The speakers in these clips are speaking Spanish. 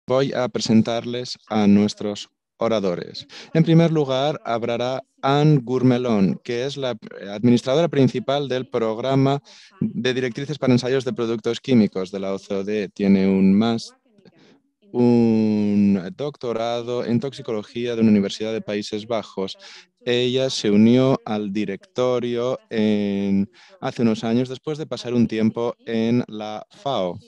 Voy a presentarles a nuestros oradores. En primer lugar, hablará Anne Gourmelon, que es la administradora principal del programa de directrices para ensayos de productos químicos de la OCDE. Tiene un doctorado en toxicología de una Universidad de Países Bajos. Ella se unió al directorio hace unos años después de pasar un tiempo en la FAO.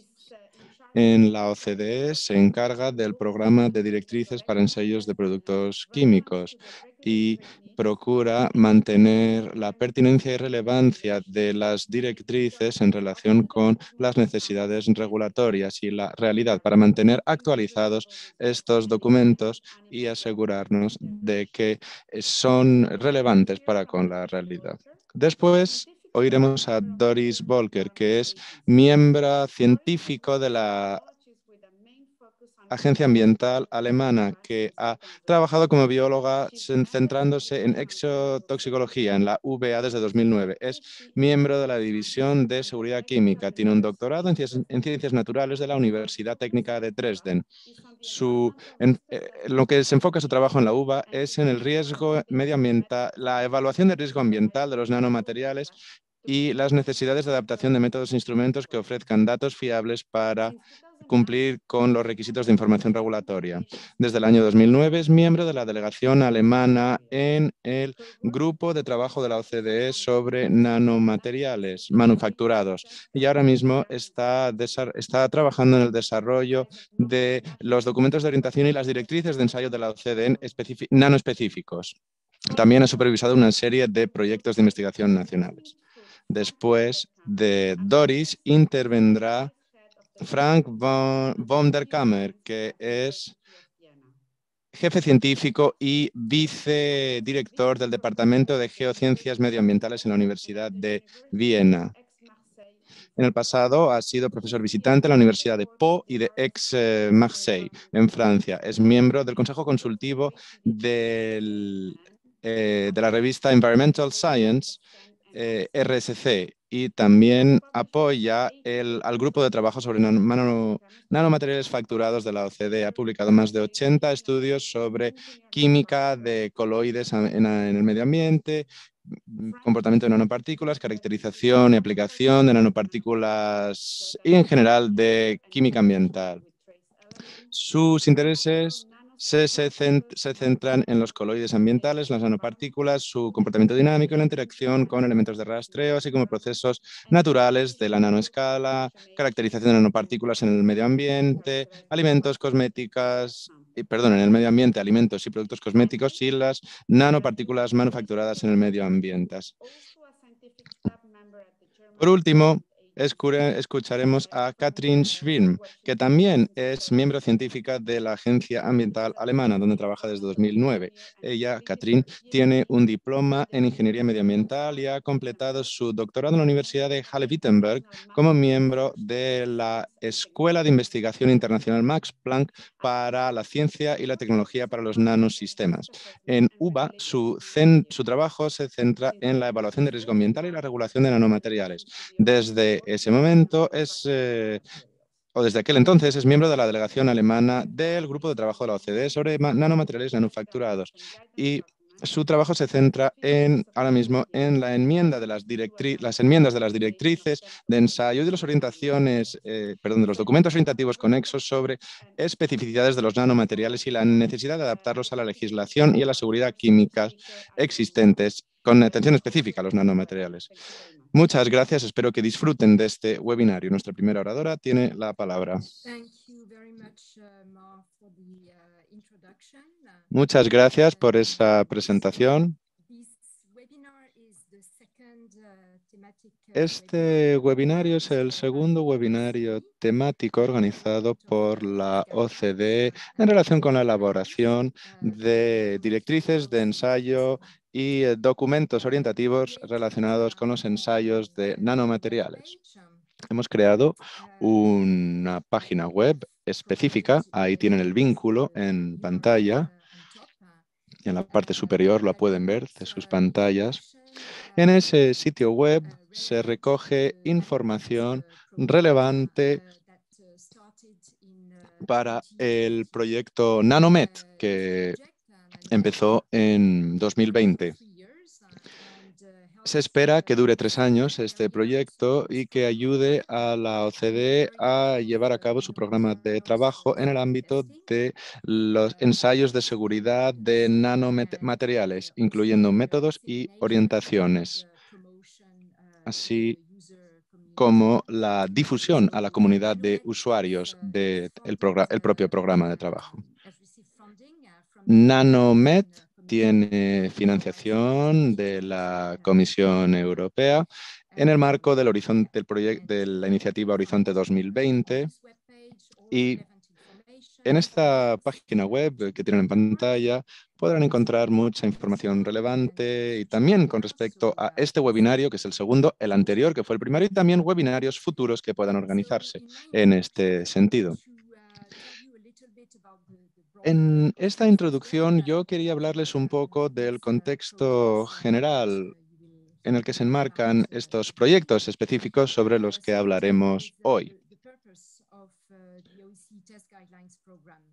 En la OCDE se encarga del programa de directrices para ensayos de productos químicos y procura mantener la pertinencia y relevancia de las directrices en relación con las necesidades regulatorias y la realidad para mantener actualizados estos documentos y asegurarnos de que son relevantes para con la realidad. Después oiremos a Doris Volker, que es miembro científico de la Agencia Ambiental Alemana, que ha trabajado como bióloga centrándose en exotoxicología en la UBA desde 2009. Es miembro de la División de Seguridad Química. Tiene un doctorado en Ciencias Naturales de la Universidad Técnica de Dresden. Lo que se enfoca su trabajo en la UBA es en el riesgo medioambiental, la evaluación del riesgo ambiental de los nanomateriales y las necesidades de adaptación de métodos e instrumentos que ofrezcan datos fiables para cumplir con los requisitos de información regulatoria. Desde el año 2009 es miembro de la delegación alemana en el Grupo de Trabajo de la OCDE sobre nanomateriales manufacturados y ahora mismo está trabajando en el desarrollo de los documentos de orientación y las directrices de ensayo de la OCDE nanoespecíficos. También ha supervisado una serie de proyectos de investigación nacionales. Después de Doris intervendrá Frank von der Kammer, que es jefe científico y vicedirector del Departamento de Geociencias Medioambientales en la Universidad de Viena. En el pasado ha sido profesor visitante en la Universidad de Po y de Aix-Marseille, en Francia. Es miembro del Consejo Consultivo de la revista Environmental Science, RSC, y también apoya al grupo de trabajo sobre nanomateriales facturados de la OCDE. Ha publicado más de 80 estudios sobre química de coloides en el medio ambiente, comportamiento de nanopartículas, caracterización y aplicación de nanopartículas y en general de química ambiental. Sus intereses se centran en los coloides ambientales, las nanopartículas, su comportamiento dinámico y la interacción con elementos de rastreo, así como procesos naturales de la nanoescala, caracterización de nanopartículas en el medio ambiente, alimentos, cosméticas, en el medio ambiente, alimentos y productos cosméticos y las nanopartículas manufacturadas en el medio ambiente. Por último, escucharemos a Katrin Schwirm, que también es miembro científica de la Agencia Ambiental Alemana, donde trabaja desde 2009. Ella, Katrin, tiene un diploma en Ingeniería Medioambiental y ha completado su doctorado en la Universidad de Halle-Wittenberg como miembro de la Escuela de Investigación Internacional Max Planck para la Ciencia y la Tecnología para los Nanosistemas. En UBA, su trabajo se centra en la evaluación de riesgo ambiental y la regulación de nanomateriales. Desde ese momento desde aquel entonces es miembro de la delegación alemana del Grupo de Trabajo de la OCDE sobre nanomateriales manufacturados y su trabajo se centra ahora mismo en las enmiendas de las directrices de ensayo y de de los documentos orientativos conexos sobre especificidades de los nanomateriales y la necesidad de adaptarlos a la legislación y a la seguridad química existentes, con atención específica a los nanomateriales. Muchas gracias, espero que disfruten de este webinario. Nuestra primera oradora tiene la palabra. Muchas gracias por esa presentación. Este webinario es el segundo webinario temático organizado por la OCDE en relación con la elaboración de directrices de ensayo y documentos orientativos relacionados con los ensayos de nanomateriales. Hemos creado una página web específica, ahí tienen el vínculo en pantalla, y en la parte superior lo pueden ver de sus pantallas. En ese sitio web se recoge información relevante para el proyecto Nanomet, que empezó en 2020. Se espera que dure 3 años este proyecto y que ayude a la OCDE a llevar a cabo su programa de trabajo en el ámbito de los ensayos de seguridad de nanomateriales, incluyendo métodos y orientaciones, así como la difusión a la comunidad de usuarios del el propio programa de trabajo. Nanomet tiene financiación de la Comisión Europea en el marco del de la iniciativa Horizonte 2020 y en esta página web que tienen en pantalla podrán encontrar mucha información relevante y también con respecto a este webinario, que es el segundo, el anterior, que fue el primero, y también webinarios futuros que puedan organizarse en este sentido. En esta introducción yo quería hablarles un poco del contexto general en el que se enmarcan estos proyectos específicos sobre los que hablaremos hoy.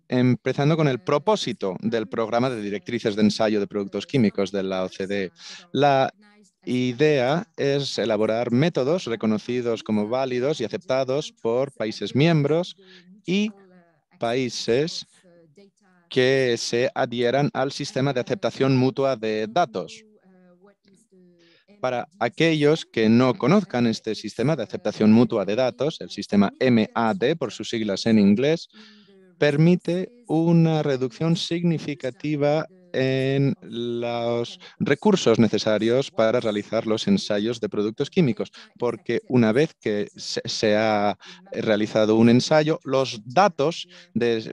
Empezando con el propósito del programa de directrices de ensayo de productos químicos de la OCDE. La idea es elaborar métodos reconocidos como válidos y aceptados por países miembros y países que se adhieran al sistema de aceptación mutua de datos. Para aquellos que no conozcan este sistema de aceptación mutua de datos, el sistema MAD, por sus siglas en inglés, permite una reducción significativa en los recursos necesarios para realizar los ensayos de productos químicos, porque una vez que se ha realizado un ensayo, los datos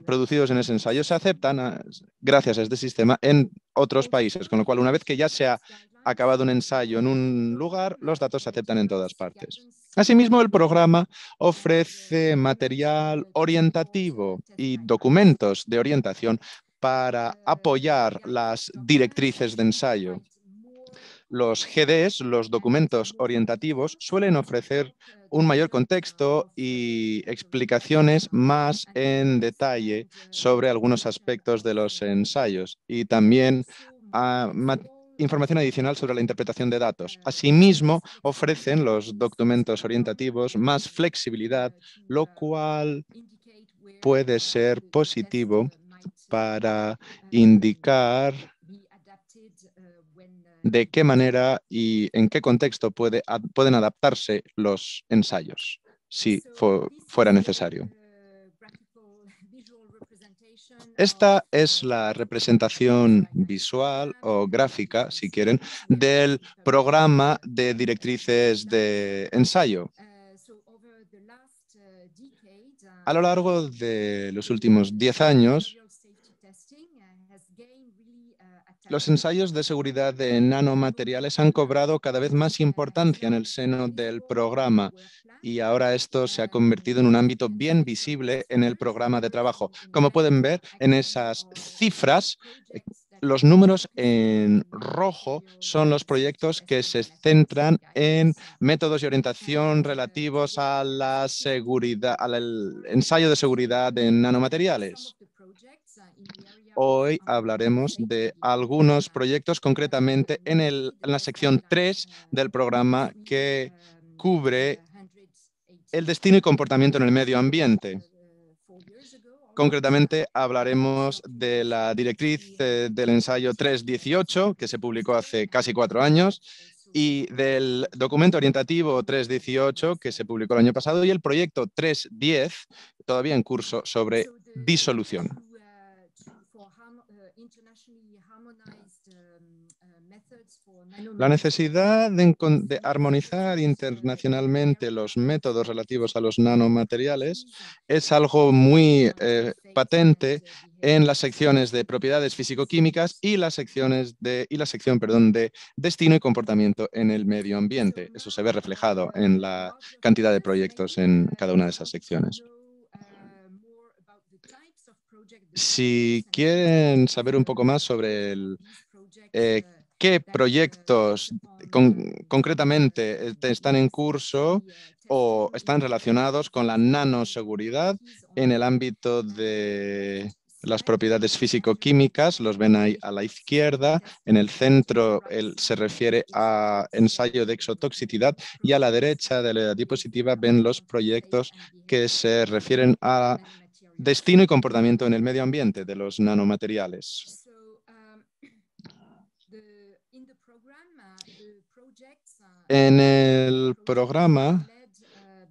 producidos en ese ensayo se aceptan gracias a este sistema en otros países, con lo cual una vez que ya se ha acabado un ensayo en un lugar, los datos se aceptan en todas partes. Asimismo, el programa ofrece material orientativo y documentos de orientación para apoyar las directrices de ensayo. Los GDs, los documentos orientativos, suelen ofrecer un mayor contexto y explicaciones más en detalle sobre algunos aspectos de los ensayos y también información adicional sobre la interpretación de datos. Asimismo, ofrecen los documentos orientativos más flexibilidad, lo cual puede ser positivo para indicar de qué manera y en qué contexto pueden adaptarse los ensayos, si fuera necesario. Esta es la representación visual o gráfica, si quieren, del programa de directrices de ensayo. A lo largo de los últimos 10 años, los ensayos de seguridad de nanomateriales han cobrado cada vez más importancia en el seno del programa y ahora esto se ha convertido en un ámbito bien visible en el programa de trabajo. Como pueden ver en esas cifras, los números en rojo son los proyectos que se centran en métodos y orientación relativos a la seguridad, al ensayo de seguridad de nanomateriales. Hoy hablaremos de algunos proyectos, concretamente en la sección 3 del programa que cubre el destino y comportamiento en el medio ambiente. Concretamente hablaremos de la directriz del ensayo 3.18, que se publicó hace casi 4 años, y del documento orientativo 3.18, que se publicó el año pasado, y el proyecto 3.10, todavía en curso, sobre disolución. La necesidad de armonizar internacionalmente los métodos relativos a los nanomateriales es algo muy patente en las secciones de propiedades físico-químicas y la sección de destino y comportamiento en el medio ambiente. Eso se ve reflejado en la cantidad de proyectos en cada una de esas secciones. Si quieren saber un poco más sobre qué proyectos concretamente están en curso o están relacionados con la nanoseguridad en el ámbito de las propiedades físico-químicas. Los ven ahí a la izquierda. En el centro se refiere a ensayo de exotoxicidad y a la derecha de la diapositiva ven los proyectos que se refieren a destino y comportamiento en el medio ambiente de los nanomateriales. En el programa,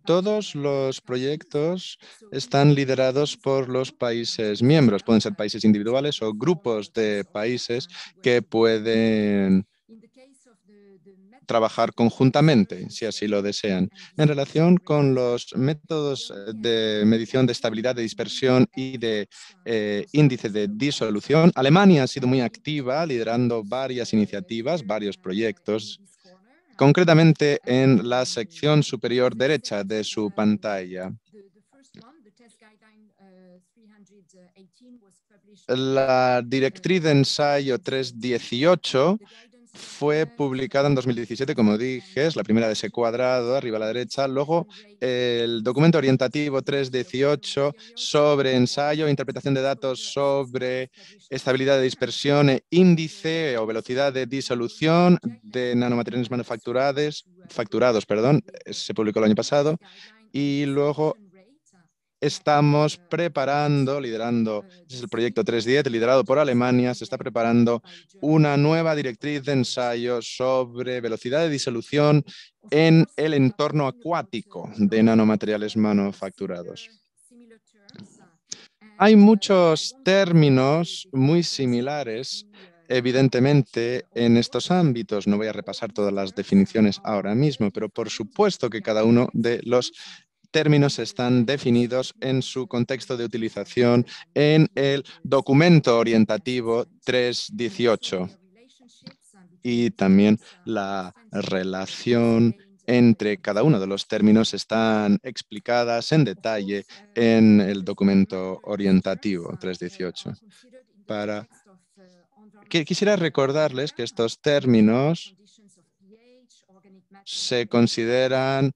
todos los proyectos están liderados por los países miembros. Pueden ser países individuales o grupos de países que pueden trabajar conjuntamente, si así lo desean. En relación con los métodos de medición de estabilidad de dispersión y de índice de disolución, Alemania ha sido muy activa, liderando varias iniciativas, varios proyectos, concretamente en la sección superior derecha de su pantalla. La directriz de ensayo 318 fue publicada en 2017, como dije, es la primera de ese cuadrado, arriba a la derecha. Luego, el documento orientativo 318 sobre ensayo e interpretación de datos sobre estabilidad de dispersión e índice o velocidad de disolución de nanomateriales facturados, se publicó el año pasado. Y luego estamos preparando, liderando, es el proyecto 310, liderado por Alemania, se está preparando una nueva directriz de ensayo sobre velocidad de disolución en el entorno acuático de nanomateriales manufacturados. Hay muchos términos muy similares, evidentemente, en estos ámbitos. No voy a repasar todas las definiciones ahora mismo, pero por supuesto que cada uno de los términos están definidos en su contexto de utilización en el documento orientativo 318 y también la relación entre cada uno de los términos están explicadas en detalle en el documento orientativo 318. Quisiera recordarles que estos términos se consideran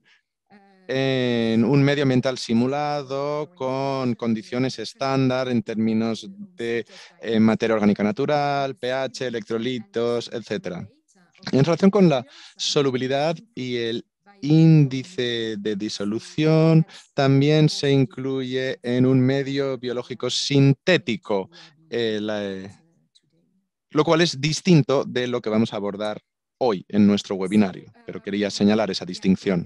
en un medio ambiental simulado con condiciones estándar en términos de materia orgánica natural, pH, electrolitos, etc. En relación con la solubilidad y el índice de disolución, también se incluye en un medio biológico sintético, lo cual es distinto de lo que vamos a abordar hoy en nuestro webinario, pero quería señalar esa distinción.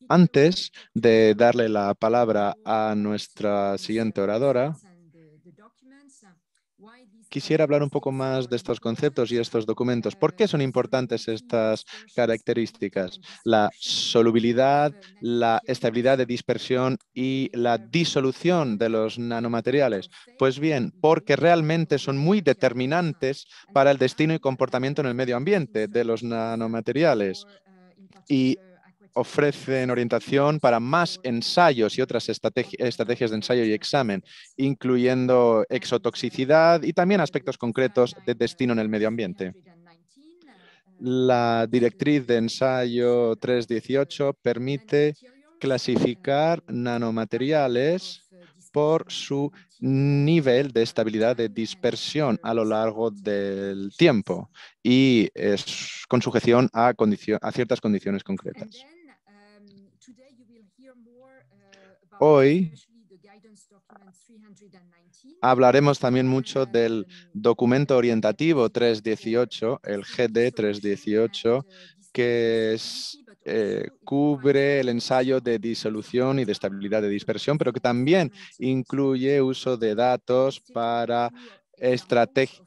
Antes de darle la palabra a nuestra siguiente oradora, quisiera hablar un poco más de estos conceptos y estos documentos. ¿Por qué son importantes estas características? La solubilidad, la estabilidad de dispersión y la disolución de los nanomateriales. Pues bien, porque realmente son muy determinantes para el destino y comportamiento en el medio ambiente de los nanomateriales y ofrecen orientación para más ensayos y otras estrategias de ensayo y examen, incluyendo exotoxicidad y también aspectos concretos de destino en el medio ambiente. La directriz de ensayo 318 permite clasificar nanomateriales por su nivel de estabilidad de dispersión a lo largo del tiempo y con sujeción a ciertas condiciones concretas. Hoy hablaremos también mucho del documento orientativo 318, el GD 318, que cubre el ensayo de disolución y de estabilidad de dispersión, pero que también incluye uso de datos para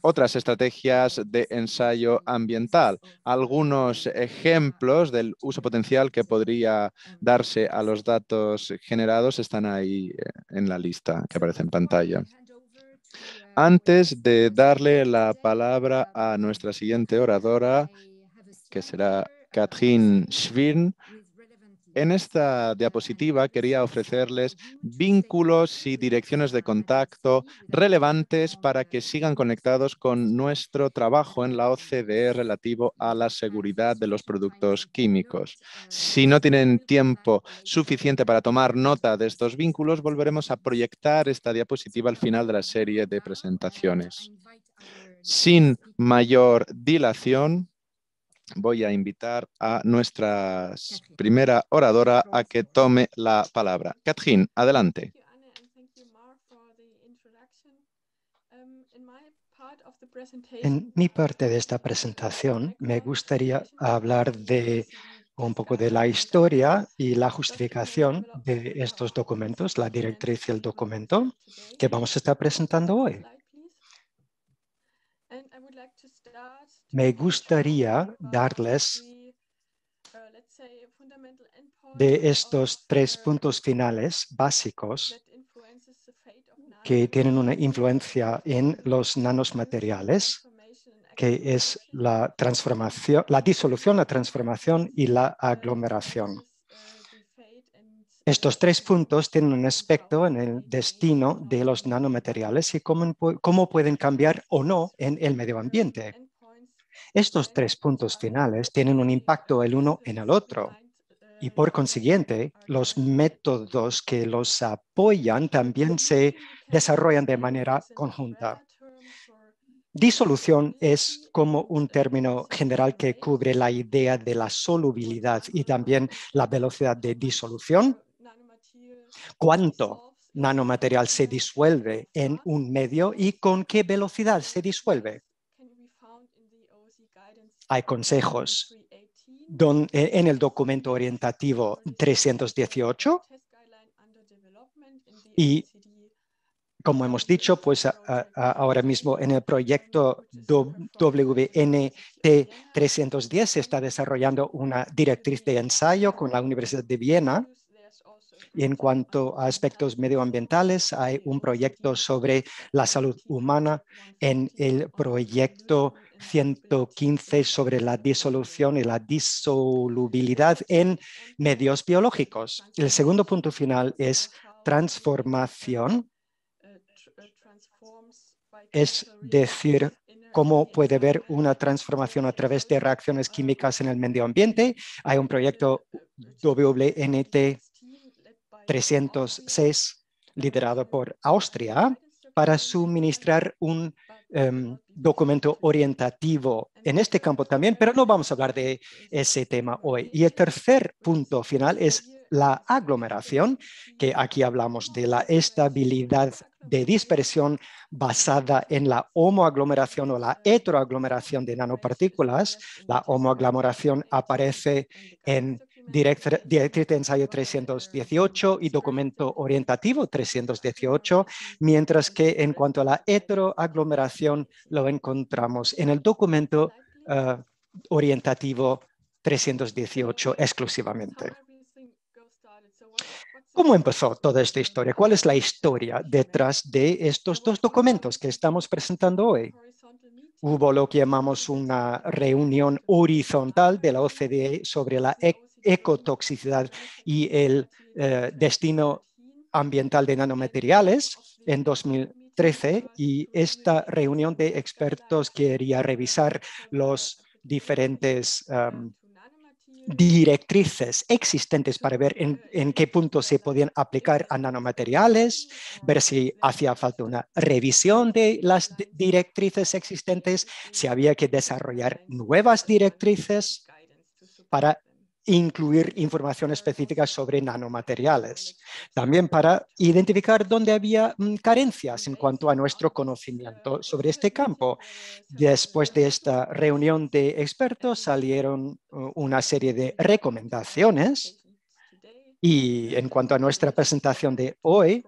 otras estrategias de ensayo ambiental. Algunos ejemplos del uso potencial que podría darse a los datos generados están ahí en la lista que aparece en pantalla. Antes de darle la palabra a nuestra siguiente oradora, que será Katrin Schwirn, En esta diapositiva quería ofrecerles vínculos y direcciones de contacto relevantes para que sigan conectados con nuestro trabajo en la OCDE relativo a la seguridad de los productos químicos. Si no tienen tiempo suficiente para tomar nota de estos vínculos, volveremos a proyectar esta diapositiva al final de la serie de presentaciones. Sin mayor dilación, voy a invitar a nuestra primera oradora a que tome la palabra. Catherine, adelante. En mi parte de esta presentación me gustaría hablar de un poco de la historia y la justificación de estos documentos, la directriz y el documento que vamos a estar presentando hoy. Me gustaría darles de estos 3 puntos finales básicos que tienen una influencia en los nanomateriales, que es la transformación, la disolución, la transformación y la aglomeración. Estos 3 puntos tienen un aspecto en el destino de los nanomateriales y cómo pueden cambiar o no en el medio ambiente. Estos 3 puntos finales tienen un impacto el uno en el otro y, por consiguiente, los métodos que los apoyan también se desarrollan de manera conjunta. Disolución es como un término general que cubre la idea de la solubilidad y también la velocidad de disolución. ¿Cuánto nanomaterial se disuelve en un medio y con qué velocidad se disuelve? Hay consejos en el documento orientativo 318 y, como hemos dicho, pues ahora mismo en el proyecto WNT 310 se está desarrollando una directriz de ensayo con la Universidad de Viena. Y en cuanto a aspectos medioambientales, hay un proyecto sobre la salud humana en el proyecto 115 sobre la disolución y la disolubilidad en medios biológicos. El segundo punto final es transformación, es decir, cómo puede haber una transformación a través de reacciones químicas en el medio ambiente. Hay un proyecto WNT 306 liderado por Austria para suministrar un documento orientativo en este campo también, pero no vamos a hablar de ese tema hoy. Y el tercer punto final es la aglomeración, que aquí hablamos de la estabilidad de dispersión basada en la homoaglomeración o la heteroaglomeración de nanopartículas. La homoaglomeración aparece en directriz de ensayo 318 y documento orientativo 318, mientras que en cuanto a la heteroaglomeración lo encontramos en el documento orientativo 318 exclusivamente. ¿Cómo empezó toda esta historia? ¿Cuál es la historia detrás de estos 2 documentos que estamos presentando hoy? Hubo lo que llamamos una reunión horizontal de la OCDE sobre la ecotoxicidad y el destino ambiental de nanomateriales en 2013, y esta reunión de expertos quería revisar los diferentes directrices existentes para ver en qué punto se podían aplicar a nanomateriales, ver si hacía falta una revisión de las directrices existentes, si había que desarrollar nuevas directrices para incluir información específica sobre nanomateriales. También para identificar dónde había carencias en cuanto a nuestro conocimiento sobre este campo. Después de esta reunión de expertos salieron una serie de recomendaciones y en cuanto a nuestra presentación de hoy,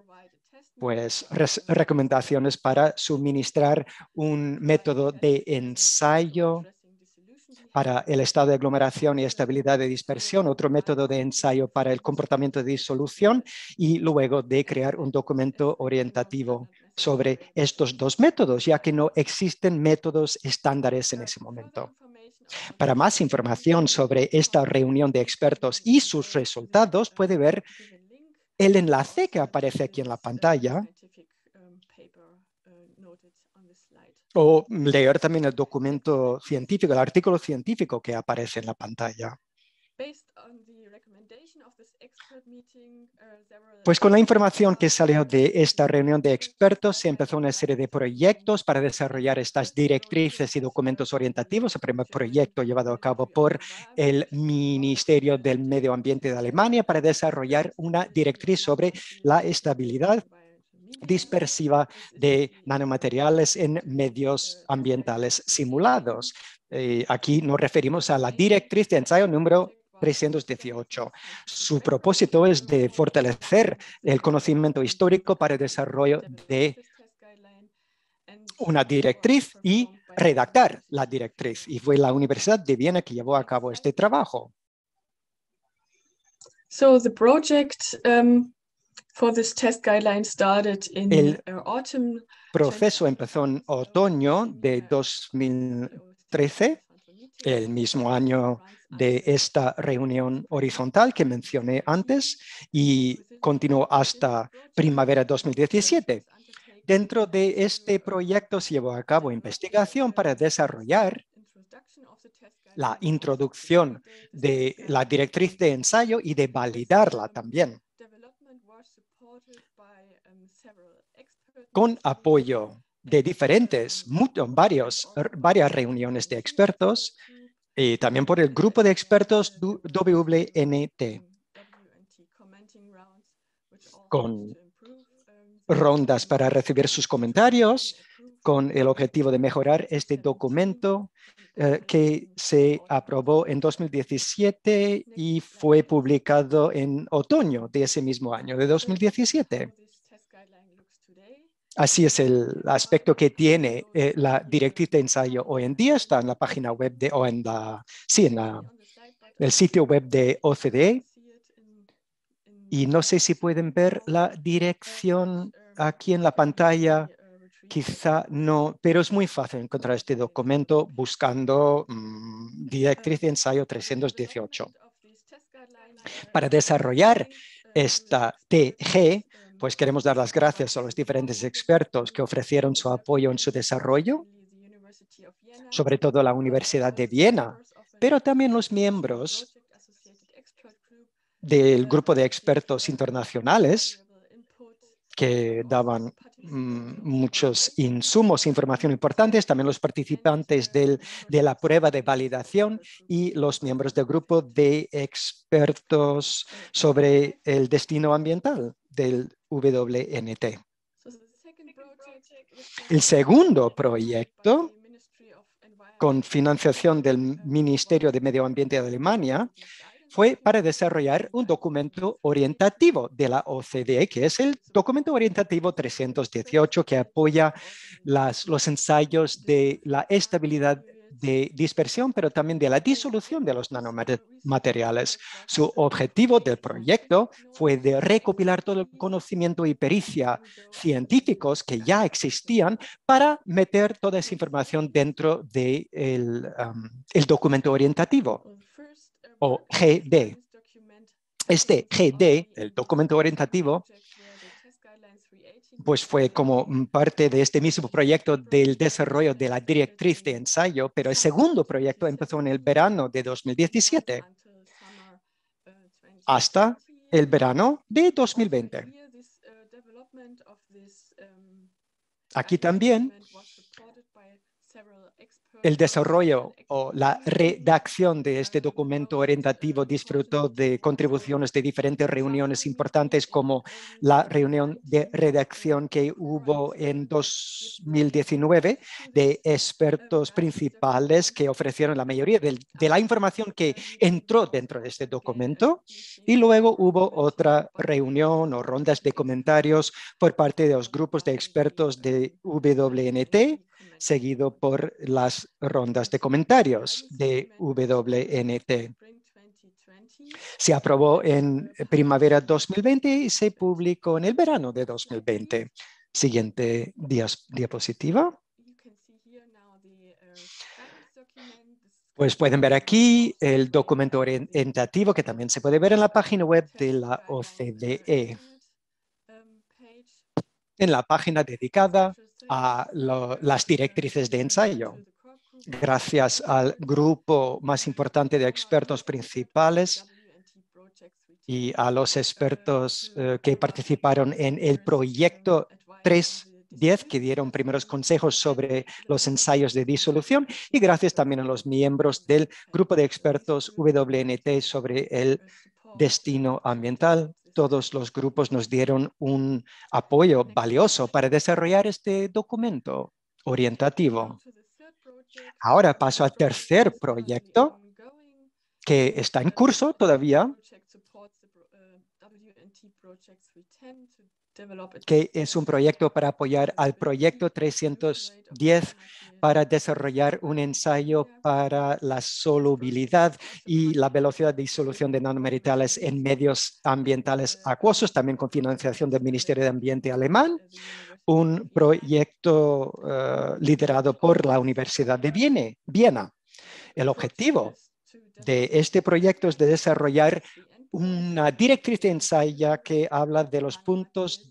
pues recomendaciones para suministrar un método de ensayo para el estado de aglomeración y estabilidad de dispersión, otro método de ensayo para el comportamiento de disolución y luego de crear un documento orientativo sobre estos dos métodos, ya que no existen métodos estándares en ese momento. Para más información sobre esta reunión de expertos y sus resultados, puede ver el enlace que aparece aquí en la pantalla o leer también el documento científico, el artículo científico que aparece en la pantalla. Pues con la información que salió de esta reunión de expertos, se empezó una serie de proyectos para desarrollar estas directrices y documentos orientativos. El primer proyecto llevado a cabo por el Ministerio del Medio Ambiente de Alemania para desarrollar una directriz sobre la estabilidad dispersiva de nanomateriales en medios ambientales simulados. Aquí nos referimos a la directriz de ensayo número 318. Su propósito es de fortalecer el conocimiento histórico para el desarrollo de una directriz y redactar la directriz. Y fue la Universidad de Viena que llevó a cabo este trabajo. So the project for this test guideline started in autumn. Proceso empezó en otoño de 2013, el mismo año de esta reunión horizontal que mencioné antes, y continuó hasta primavera 2017. Dentro de este proyecto se llevó a cabo investigación para desarrollar la introducción de la directriz de ensayo y de validarla también, con apoyo de varias reuniones de expertos y también por el grupo de expertos WNT, con rondas para recibir sus comentarios, con el objetivo de mejorar este documento que se aprobó en 2017 y fue publicado en otoño de ese mismo año, de 2017. Así es el aspecto que tiene la directriz de ensayo hoy en día. Está en la página web en el sitio web de OCDE. Y no sé si pueden ver la dirección aquí en la pantalla. Quizá no, pero es muy fácil encontrar este documento buscando directriz de ensayo 318. Para desarrollar esta TG, pues queremos dar las gracias a los diferentes expertos que ofrecieron su apoyo en su desarrollo, sobre todo la Universidad de Viena, pero también los miembros del grupo de expertos internacionales que daban muchos insumos, información importantes, también los participantes de la prueba de validación y los miembros del grupo de expertos sobre el destino ambiental del WNT. El segundo proyecto, con financiación del Ministerio de Medio Ambiente de Alemania, fue para desarrollar un documento orientativo de la OCDE, que es el documento orientativo 318, que apoya los ensayos de la estabilidad de dispersión, pero también de la disolución de los nanomateriales. Su objetivo del proyecto fue de recopilar todo el conocimiento y pericia científicos que ya existían para meter toda esa información dentro del el documento orientativo, o GD. Este GD, el documento orientativo, pues fue como parte de este mismo proyecto del desarrollo de la directriz de ensayo, pero el segundo proyecto empezó en el verano de 2017 hasta el verano de 2020. Aquí también el desarrollo o la redacción de este documento orientativo disfrutó de contribuciones de diferentes reuniones importantes, como la reunión de redacción que hubo en 2019 de expertos principales que ofrecieron la mayoría de la información que entró dentro de este documento. Y luego hubo otra reunión o rondas de comentarios por parte de los grupos de expertos de WNT, seguido por las rondas de comentarios de WNT. Se aprobó en primavera 2020 y se publicó en el verano de 2020. Siguiente diapositiva. Pues pueden ver aquí el documento orientativo que también se puede ver en la página web de la OCDE. En la página dedicada a las directrices de ensayo. Gracias al grupo más importante de expertos principales y a los expertos que participaron en el proyecto 3.10, que dieron primeros consejos sobre los ensayos de disolución, y gracias también a los miembros del grupo de expertos WNT sobre el destino ambiental. Todos los grupos nos dieron un apoyo valioso para desarrollar este documento orientativo. Ahora paso al tercer proyecto que está en curso todavía, que es un proyecto para apoyar al proyecto 310 para desarrollar un ensayo para la solubilidad y la velocidad de disolución de nanomateriales en medios ambientales acuosos, también con financiación del Ministerio de Ambiente alemán, un proyecto liderado por la Universidad de Viena. El objetivo de este proyecto es de desarrollar una directriz de ensayo que habla de los puntos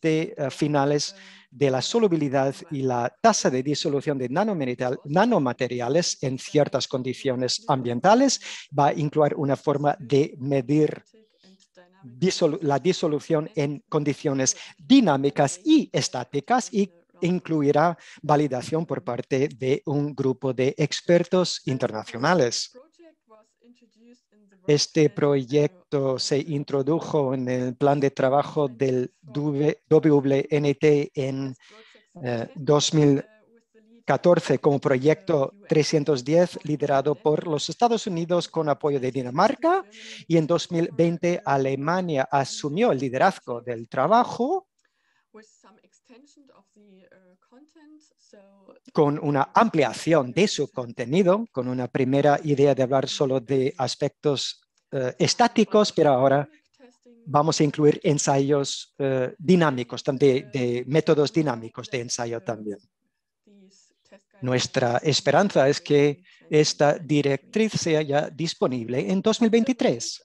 finales de la solubilidad y la tasa de disolución de nanomateriales en ciertas condiciones ambientales. Va a incluir una forma de medir la disolución en condiciones dinámicas y estáticas y incluirá validación por parte de un grupo de expertos internacionales. Este proyecto se introdujo en el plan de trabajo del WNT en 2014 como proyecto 310 liderado por los Estados Unidos con apoyo de Dinamarca, y en 2020 Alemania asumió el liderazgo del trabajo con una ampliación de su contenido, con una primera idea de hablar solo de aspectos estáticos, pero ahora vamos a incluir ensayos dinámicos, de métodos dinámicos de ensayo también. Nuestra esperanza es que esta directriz sea ya disponible en 2023.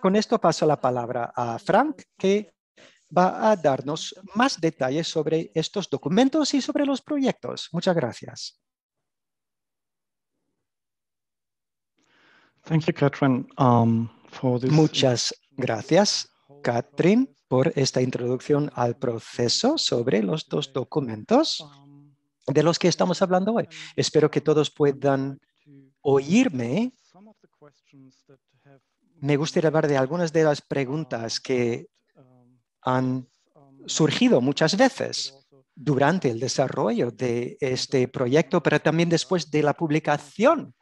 Con esto paso la palabra a Frank, que va a darnos más detalles sobre estos documentos y sobre los proyectos. Muchas gracias. Muchas gracias, Catherine, por esta introducción al proceso sobre los dos documentos de los que estamos hablando hoy. Espero que todos puedan oírme. Me gustaría hablar de algunas de las preguntas que han surgido muchas veces durante el desarrollo de este proyecto, pero también después de la publicación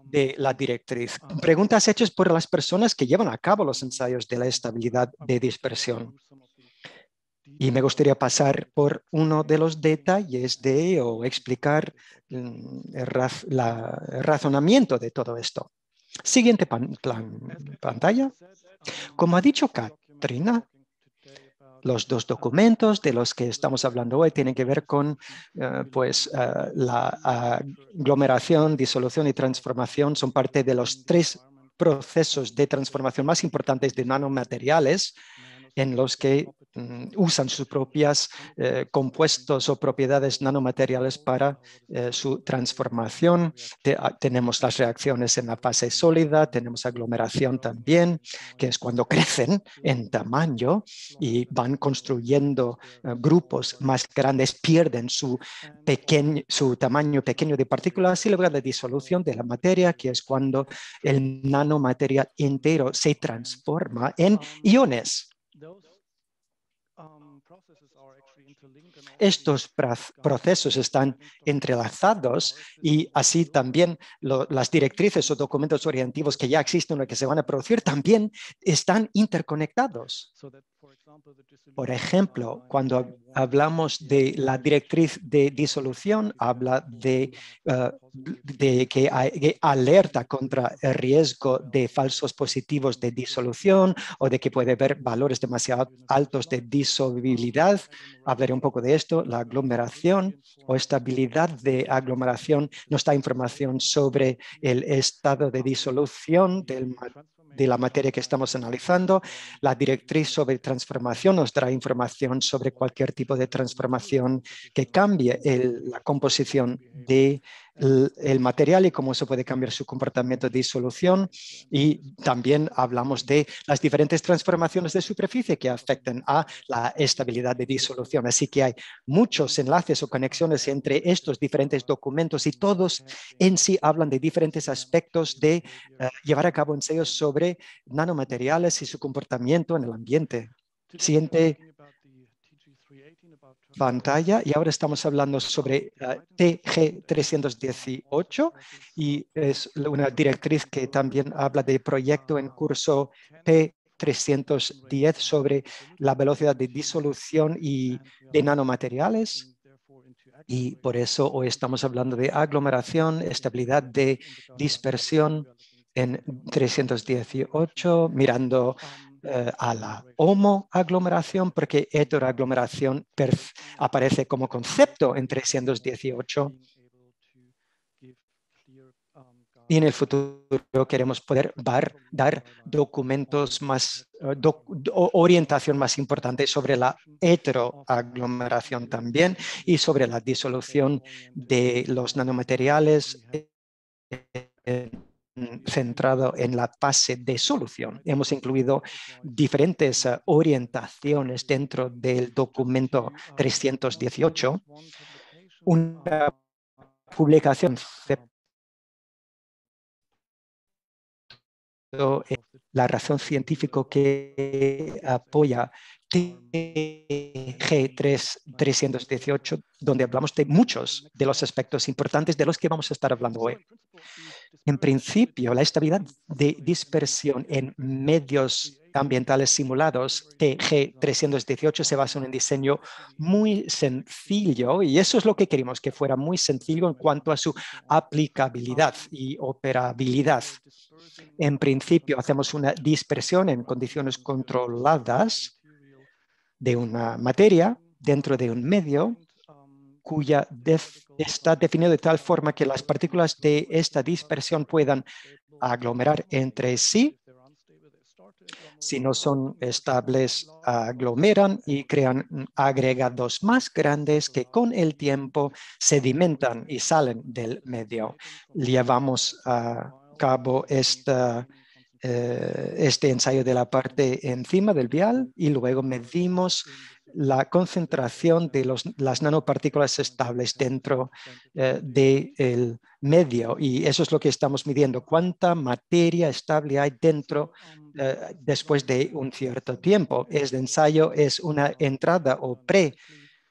de la directriz. Preguntas hechas por las personas que llevan a cabo los ensayos de la estabilidad de dispersión. Y me gustaría pasar por uno de los detalles o explicar el razonamiento de todo esto. Siguiente pantalla. Como ha dicho Katrina, los dos documentos de los que estamos hablando hoy tienen que ver con la aglomeración, disolución y transformación. Son parte de los 3 procesos de transformación más importantes de nanomateriales en los que usan sus propios compuestos o propiedades nanomateriales para su transformación. Tenemos las reacciones en la fase sólida, tenemos aglomeración también, que es cuando crecen en tamaño y van construyendo grupos más grandes, pierden su tamaño pequeño de partículas, y luego la disolución de la materia, que es cuando el nanomaterial entero se transforma en iones. Estos procesos están entrelazados y así también las directrices o documentos orientativos que ya existen o que se van a producir también están interconectados. Por ejemplo, cuando hablamos de la directriz de disolución, habla de que hay alerta contra el riesgo de falsos positivos de disolución o de que puede haber valores demasiado altos de disolubilidad. Hablaré un poco de esto. La aglomeración o estabilidad de aglomeración nos da información sobre el estado de disolución de la materia que estamos analizando. La directriz sobre transformación nos dará información sobre cualquier tipo de transformación que cambie la composición del material y cómo se puede cambiar su comportamiento de disolución. Y también hablamos de las diferentes transformaciones de superficie que afectan a la estabilidad de disolución. Así que hay muchos enlaces o conexiones entre estos diferentes documentos y todos en sí hablan de diferentes aspectos de llevar a cabo ensayos sobre nanomateriales y su comportamiento en el ambiente. Siguiente pantalla, y ahora estamos hablando sobre TG318 y es una directriz que también habla de proyecto en curso P310 sobre la velocidad de disolución y de nanomateriales. Y por eso hoy estamos hablando de aglomeración, estabilidad de dispersión en 318, mirando a la homoaglomeración, porque heteroaglomeración aparece como concepto en 318. Y en el futuro queremos poder dar documentos más, orientación más importante sobre la heteroaglomeración también y sobre la disolución de los nanomateriales centrado en la fase de solución. Hemos incluido diferentes orientaciones dentro del documento 318. Una publicación la razón científica que apoya TG318, donde hablamos de muchos de los aspectos importantes de los que vamos a estar hablando hoy. En principio, la estabilidad de dispersión en medios ambientales simulados, TG318, se basa en un diseño muy sencillo y eso es lo que queríamos, que fuera muy sencillo en cuanto a su aplicabilidad y operabilidad. En principio, hacemos una dispersión en condiciones controladas de una materia dentro de un medio cuya está definido de tal forma que las partículas de esta dispersión puedan aglomerar entre sí. Si no son estables, aglomeran y crean agregados más grandes que con el tiempo sedimentan y salen del medio. Llevamos a cabo este ensayo de la parte encima del vial y luego medimos la concentración de las nanopartículas estables dentro del medio, y eso es lo que estamos midiendo, cuánta materia estable hay dentro después de un cierto tiempo. Este ensayo es una entrada o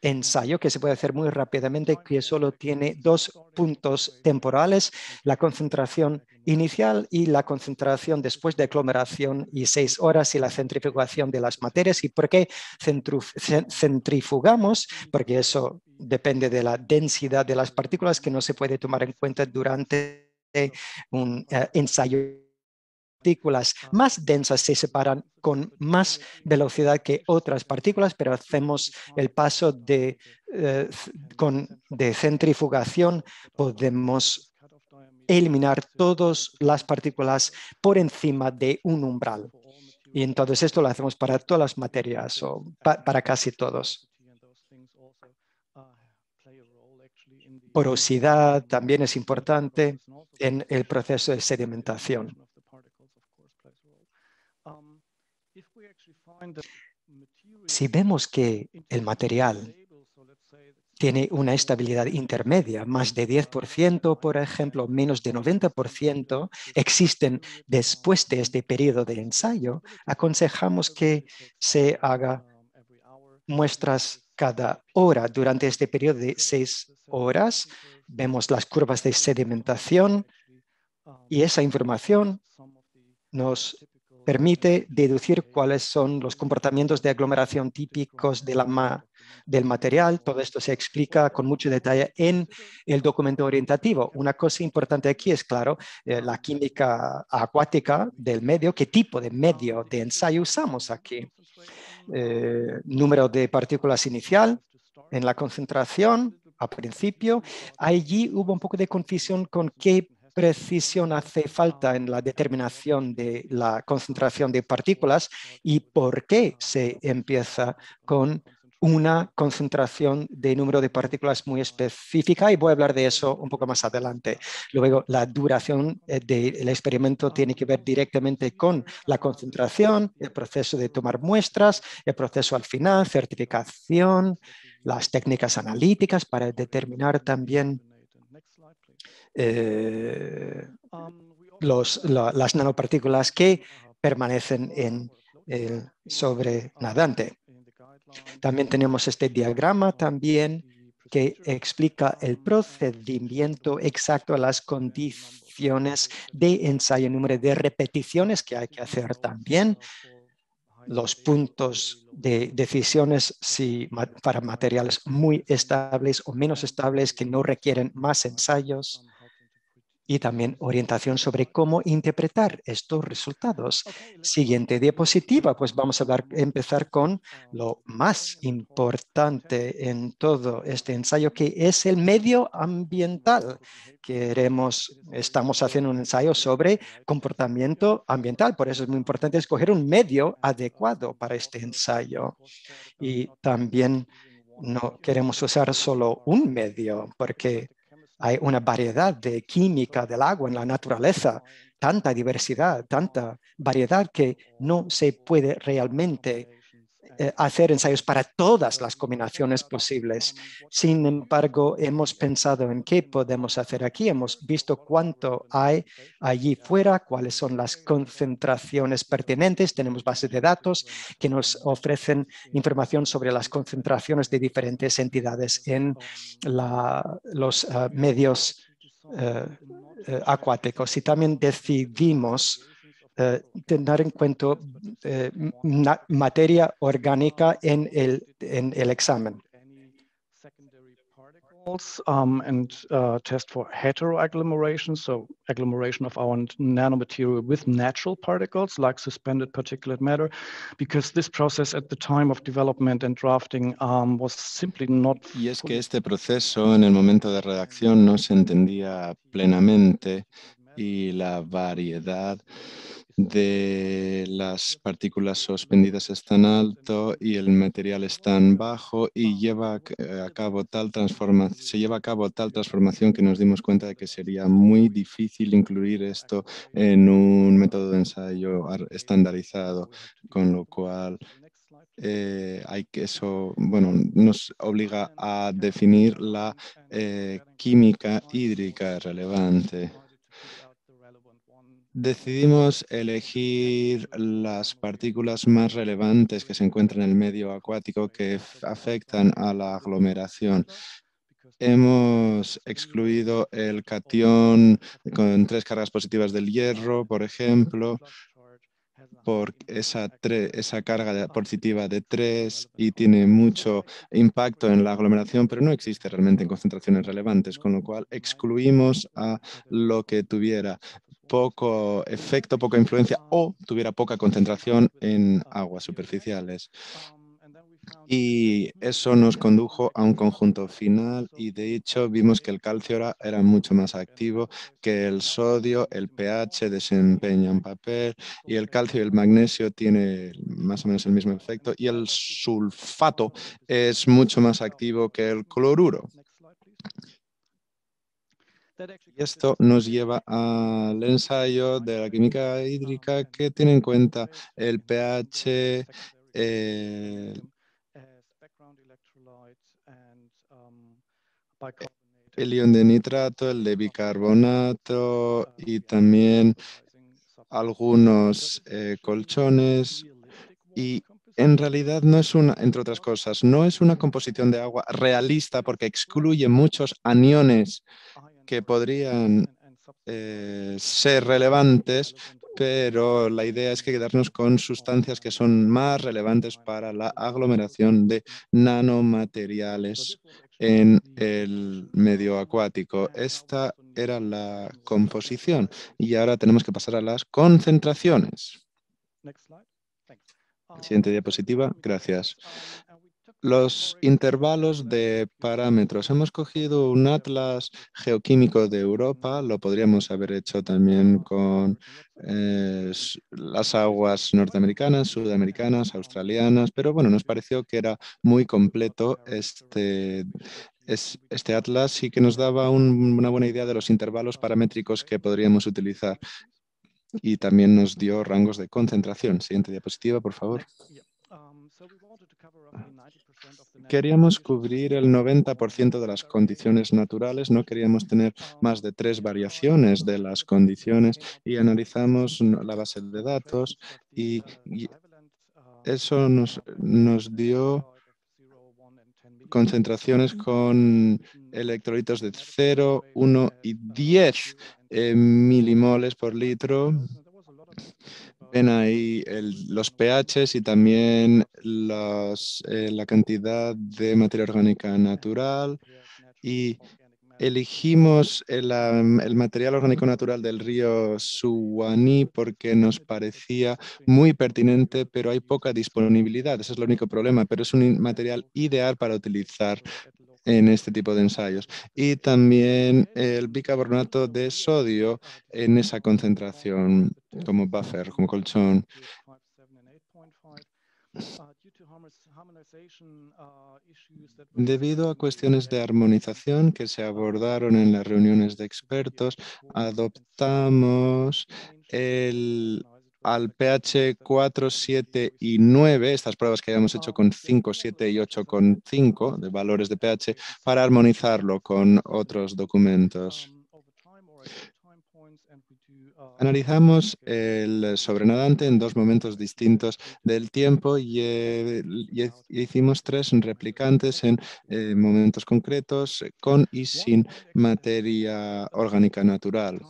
ensayo que se puede hacer muy rápidamente, que solo tiene dos puntos temporales, la concentración inicial y la concentración después de aglomeración y 6 horas y la centrifugación de las materias. ¿Y por qué centrifugamos? Porque eso depende de la densidad de las partículas, que no se puede tomar en cuenta durante un ensayo. Partículas más densas se separan con más velocidad que otras partículas, pero hacemos el paso de centrifugación, podemos eliminar todas las partículas por encima de un umbral. Y entonces esto lo hacemos para todas las materias o para casi todos. Porosidad también es importante en el proceso de sedimentación. Si vemos que el material tiene una estabilidad intermedia, más de 10%, por ejemplo, menos de 90%, existen después de este periodo de ensayo, aconsejamos que se haga muestras cada hora. Durante este periodo de 6 horas, vemos las curvas de sedimentación y esa información nos permite deducir cuáles son los comportamientos de aglomeración típicos de del material. Todo esto se explica con mucho detalle en el documento orientativo. Una cosa importante aquí es, claro, la química acuática del medio, qué tipo de medio de ensayo usamos aquí. Número de partículas inicial en la concentración al principio. Allí hubo un poco de confusión con qué precisión hace falta en la determinación de la concentración de partículas y por qué se empieza con una concentración de número de partículas muy específica, y voy a hablar de eso un poco más adelante. Luego, la duración del experimento tiene que ver directamente con la concentración, el proceso de tomar muestras, el proceso al final, certificación, las técnicas analíticas para determinar también las nanopartículas que permanecen en el sobrenadante. También tenemos este diagrama también que explica el procedimiento exacto a las condiciones de ensayo, el número de repeticiones que hay que hacer también, los puntos de decisiones para materiales muy estables o menos estables que no requieren más ensayos, y también orientación sobre cómo interpretar estos resultados. Siguiente diapositiva, pues vamos a empezar con lo más importante en todo este ensayo, que es el medio ambiental. Estamos haciendo un ensayo sobre comportamiento ambiental, por eso es muy importante escoger un medio adecuado para este ensayo. Y también no queremos usar solo un medio, porque hay una variedad de química del agua en la naturaleza, tanta diversidad, tanta variedad que no se puede realmente hacer ensayos para todas las combinaciones posibles. Sin embargo, hemos pensado en qué podemos hacer aquí. Hemos visto cuánto hay allí fuera, cuáles son las concentraciones pertinentes. Tenemos bases de datos que nos ofrecen información sobre las concentraciones de diferentes entidades en los medios acuáticos. Y también decidimos tener en cuenta materia orgánica en el examen. And test for heteroagglomeration, so agglomeration of our nanomaterial with natural particles like suspended particulate matter, because this process at the time of development and drafting was simply not. Y es que este proceso en el momento de redacción no se entendía plenamente y la variedad de las partículas suspendidas es tan alto y el material es tan bajo y se lleva a cabo tal transformación que nos dimos cuenta de que sería muy difícil incluir esto en un método de ensayo estandarizado, con lo cual eso nos obliga a definir la química hídrica relevante. Decidimos elegir las partículas más relevantes que se encuentran en el medio acuático que afectan a la aglomeración. Hemos excluido el catión con 3 cargas positivas del hierro, por ejemplo, por esa carga positiva de 3 y tiene mucho impacto en la aglomeración, pero no existe realmente en concentraciones relevantes, con lo cual excluimos a lo que tuviera poco efecto, poca influencia o tuviera poca concentración en aguas superficiales. Y eso nos condujo a un conjunto final y de hecho vimos que el calcio era mucho más activo que el sodio, el pH desempeña un papel y el calcio y el magnesio tiene más o menos el mismo efecto y el sulfato es mucho más activo que el cloruro. Y esto nos lleva al ensayo de la química hídrica que tiene en cuenta el pH, el ion de nitrato, el de bicarbonato y también algunos colchones. Y en realidad no es entre otras cosas, no es una composición de agua realista porque excluye muchos aniones que podrían ser relevantes, pero la idea es que quedarnos con sustancias que son más relevantes para la aglomeración de nanomateriales en el medio acuático. Esta era la composición y ahora tenemos que pasar a las concentraciones. Siguiente diapositiva, gracias. Los intervalos de parámetros. Hemos cogido un atlas geoquímico de Europa, lo podríamos haber hecho también con las aguas norteamericanas, sudamericanas, australianas, pero bueno, nos pareció que era muy completo este atlas y que nos daba una buena idea de los intervalos paramétricos que podríamos utilizar. Y también nos dio rangos de concentración. Siguiente diapositiva, por favor. Queríamos cubrir el 90% de las condiciones naturales, no queríamos tener más de 3 variaciones de las condiciones y analizamos la base de datos y eso nos dio concentraciones con electrolitos de 0, 1 y 10 milimoles por litro. Ven ahí los pHs y también la cantidad de materia orgánica natural y elegimos el material orgánico natural del río Suwannee porque nos parecía muy pertinente, pero hay poca disponibilidad. Ese es el único problema, pero es un material ideal para utilizar en este tipo de ensayos. Y también el bicarbonato de sodio en esa concentración como buffer, como colchón. Debido a cuestiones de armonización que se abordaron en las reuniones de expertos, adoptamos al pH 4, 7 y 9, estas pruebas que habíamos hecho con 5, 7 y 8,5 de valores de pH, para armonizarlo con otros documentos. Analizamos el sobrenadante en 2 momentos distintos del tiempo y hicimos 3 replicantes en momentos concretos con y sin materia orgánica natural.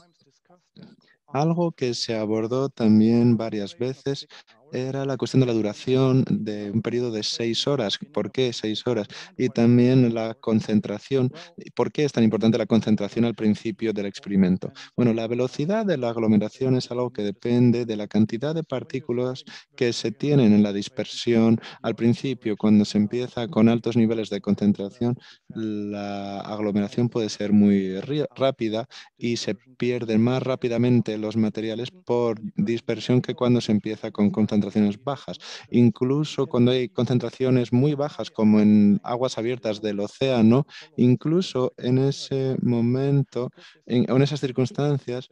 Algo que se abordó también varias veces era la cuestión de la duración de un periodo de 6 horas. ¿Por qué 6 horas? Y también la concentración. ¿Por qué es tan importante la concentración al principio del experimento? Bueno, la velocidad de la aglomeración es algo que depende de la cantidad de partículas que se tienen en la dispersión. Al principio, cuando se empieza con altos niveles de concentración, la aglomeración puede ser muy rápida y se pierden más rápidamente los materiales por dispersión que cuando se empieza con concentraciones bajas. Incluso cuando hay concentraciones muy bajas, como en aguas abiertas del océano, incluso en ese momento, en esas circunstancias,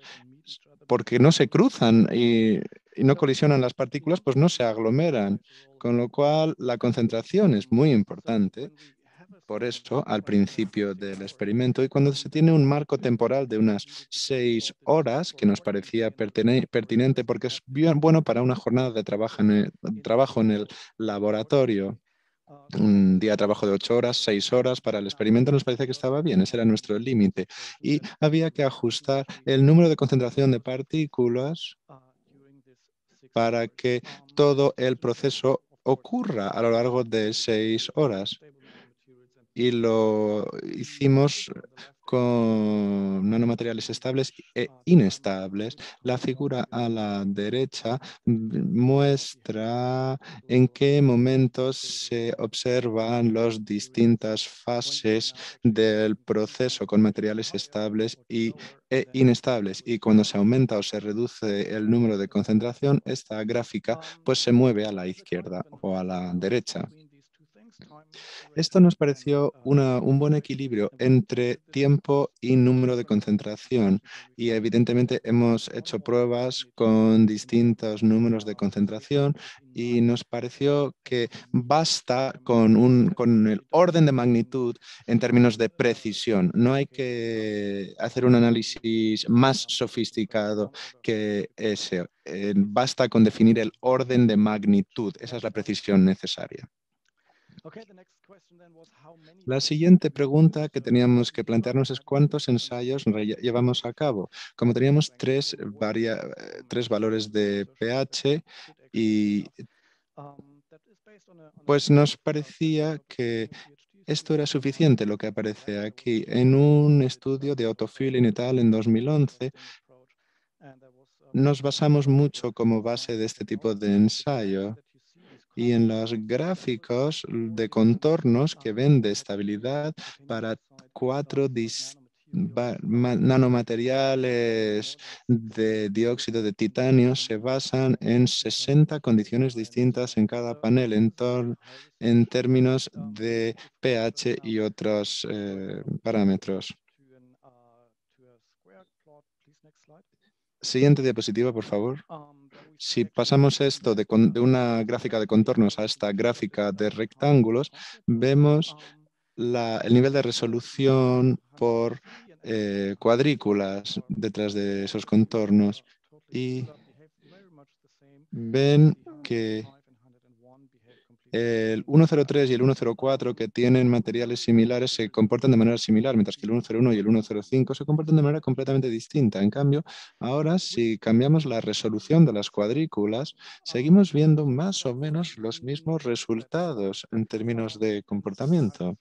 porque no se cruzan y no colisionan las partículas, pues no se aglomeran, con lo cual la concentración es muy importante. Por eso, al principio del experimento, y cuando se tiene un marco temporal de unas 6 horas, que nos parecía pertinente porque es bien bueno para una jornada de trabajo en el laboratorio. Un día de trabajo de 8 horas, 6 horas para el experimento nos parecía que estaba bien, ese era nuestro límite. Y había que ajustar el número de concentración de partículas para que todo el proceso ocurra a lo largo de 6 horas. Y lo hicimos con nanomateriales estables e inestables. La figura a la derecha muestra en qué momentos se observan las distintas fases del proceso con materiales estables e inestables. Y cuando se aumenta o se reduce el número de concentración, esta gráfica pues se mueve a la izquierda o a la derecha. Esto nos pareció un buen equilibrio entre tiempo y número de concentración y evidentemente hemos hecho pruebas con distintos números de concentración y nos pareció que basta con el orden de magnitud en términos de precisión. No hay que hacer un análisis más sofisticado que ese. Basta con definir el orden de magnitud. Esa es la precisión necesaria. La siguiente pregunta que teníamos que plantearnos es cuántos ensayos llevamos a cabo. Como teníamos tres valores de pH y pues nos parecía que esto era suficiente, lo que aparece aquí. En un estudio de Otto Fühling et al. En 2011, nos basamos mucho como base de este tipo de ensayo. Y en los gráficos de contornos que ven de estabilidad para 4 nanomateriales de dióxido de titanio se basan en 60 condiciones distintas en cada panel en términos de pH y otros parámetros. Siguiente diapositiva, por favor. Si pasamos esto de una gráfica de contornos a esta gráfica de rectángulos, vemos el nivel de resolución por cuadrículas detrás de esos contornos y ven que el 103 y el 104, que tienen materiales similares, se comportan de manera similar, mientras que el 101 y el 105 se comportan de manera completamente distinta. En cambio, ahora, si cambiamos la resolución de las cuadrículas, seguimos viendo más o menos los mismos resultados en términos de comportamiento.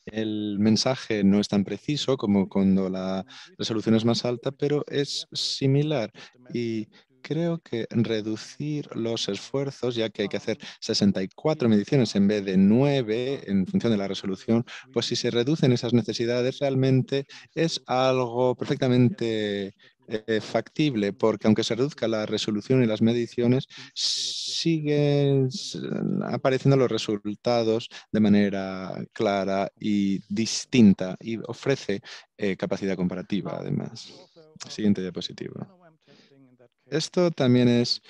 El mensaje no es tan preciso como cuando la resolución es más alta, pero es similar y creo que reducir los esfuerzos, ya que hay que hacer 64 mediciones en vez de 9 en función de la resolución, pues si se reducen esas necesidades realmente es algo perfectamente factible, porque aunque se reduzca la resolución y las mediciones, siguen apareciendo los resultados de manera clara y distinta y ofrece capacidad comparativa además. Siguiente diapositiva. Esto también es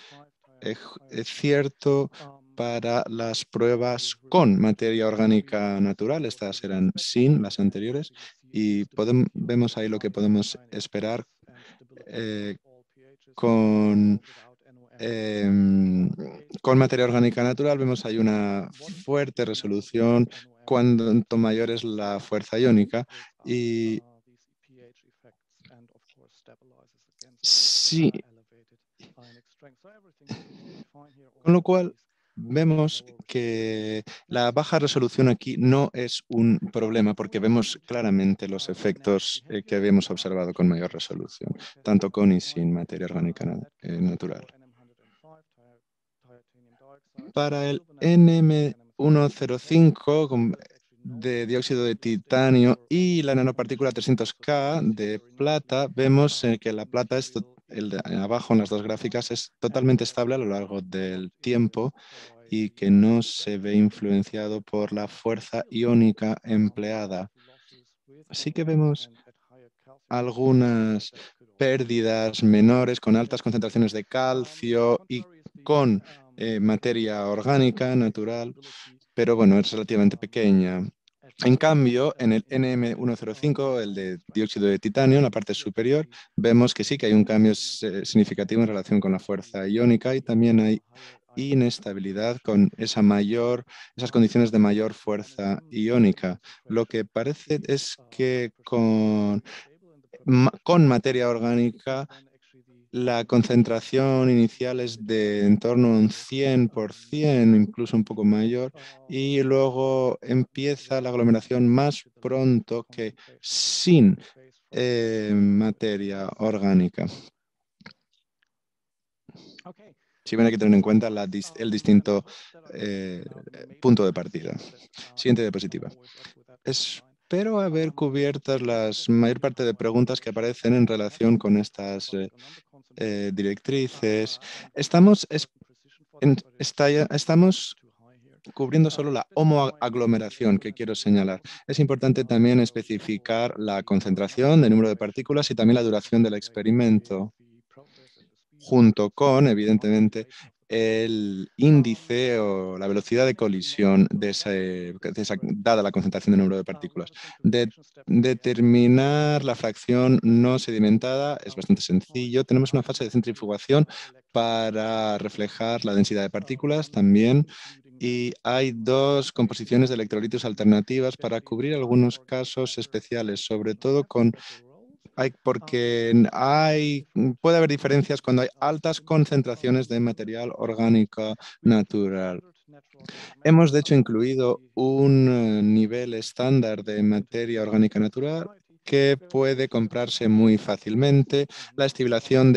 cierto para las pruebas con materia orgánica natural. Estas eran sin las anteriores y vemos ahí lo que podemos esperar con materia orgánica natural. Vemos ahí una fuerte resolución cuanto mayor es la fuerza iónica y sí, con lo cual vemos que la baja resolución aquí no es un problema porque vemos claramente los efectos que habíamos observado con mayor resolución, tanto con y sin materia orgánica natural. Para el NM105 de dióxido de titanio y la nanopartícula 300K de plata, vemos que la plata, el de abajo en las dos gráficas, es totalmente estable a lo largo del tiempo y que no se ve influenciado por la fuerza iónica empleada. Sí que vemos algunas pérdidas menores con altas concentraciones de calcio y con materia orgánica natural, pero bueno, es relativamente pequeña. En cambio, en el NM105, el de dióxido de titanio, en la parte superior, vemos que sí que hay un cambio significativo en relación con la fuerza iónica y también hay inestabilidad con esas condiciones de mayor fuerza iónica. Lo que parece es que con materia orgánica la concentración inicial es de en torno a un 100%, incluso un poco mayor, y luego empieza la aglomeración más pronto que sin materia orgánica. Si ven, hay que tener en cuenta el distinto punto de partida. Siguiente diapositiva. Espero haber cubiertas la mayor parte de preguntas que aparecen en relación con estas directrices. Estamos cubriendo solo la homoaglomeración que quiero señalar. Es importante también especificar la concentración, el número de partículas y también la duración del experimento, junto con, evidentemente, el índice o la velocidad de colisión dada la concentración de número de partículas. Determinar la fracción no sedimentada es bastante sencillo. Tenemos una fase de centrifugación para reflejar la densidad de partículas también. Y hay dos composiciones de electrolitos alternativas para cubrir algunos casos especiales, sobre todo porque puede haber diferencias cuando hay altas concentraciones de material orgánico natural. Hemos, de hecho, incluido un nivel estándar de materia orgánica natural que puede comprarse muy fácilmente. La estabilización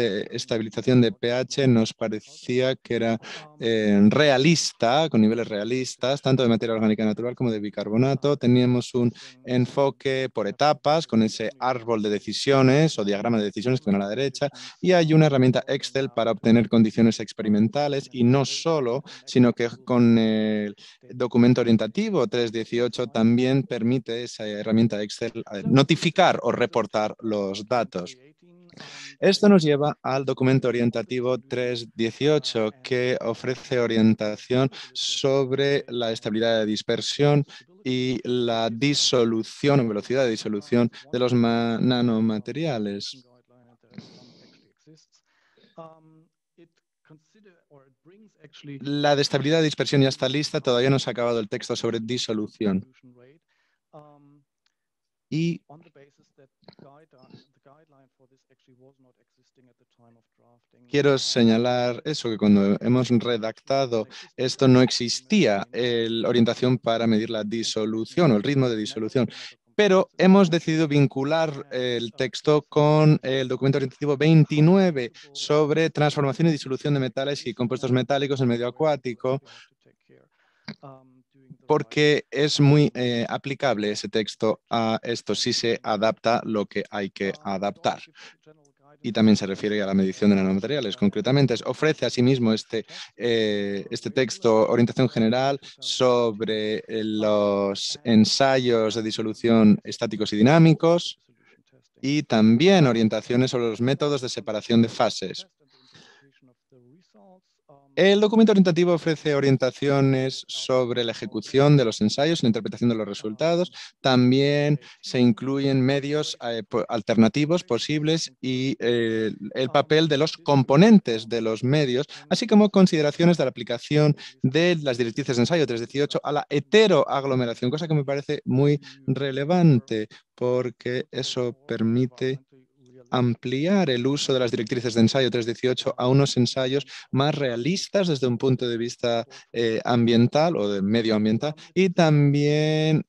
de pH nos parecía que era realista, con niveles realistas, tanto de materia orgánica natural como de bicarbonato. Teníamos un enfoque por etapas con ese árbol de decisiones o diagrama de decisiones que ven a la derecha, y hay una herramienta Excel para obtener condiciones experimentales, y no solo, sino que con el documento orientativo 3.18 también permite esa herramienta Excel notificar o reportar los datos. Esto nos lleva al documento orientativo 3.18, que ofrece orientación sobre la estabilidad de dispersión y la disolución o velocidad de disolución de los nanomateriales. La de estabilidad de dispersión ya está lista, todavía no se ha acabado el texto sobre disolución. Y quiero señalar eso, que cuando hemos redactado esto no existía la orientación para medir la disolución o el ritmo de disolución. Pero hemos decidido vincular el texto con el documento orientativo 29 sobre transformación y disolución de metales y compuestos metálicos en medio acuático, porque es muy aplicable ese texto a esto si se adapta lo que hay que adaptar. Y también se refiere a la medición de nanomateriales. Concretamente, ofrece asimismo este texto orientación general sobre los ensayos de disolución estáticos y dinámicos, y también orientaciones sobre los métodos de separación de fases. El documento orientativo ofrece orientaciones sobre la ejecución de los ensayos y la interpretación de los resultados. También se incluyen medios alternativos posibles y el papel de los componentes de los medios, así como consideraciones de la aplicación de las directrices de ensayo 3.18 a la heteroaglomeración, cosa que me parece muy relevante porque eso permite ampliar el uso de las directrices de ensayo 3.18 a unos ensayos más realistas desde un punto de vista ambiental o de medioambiental, y también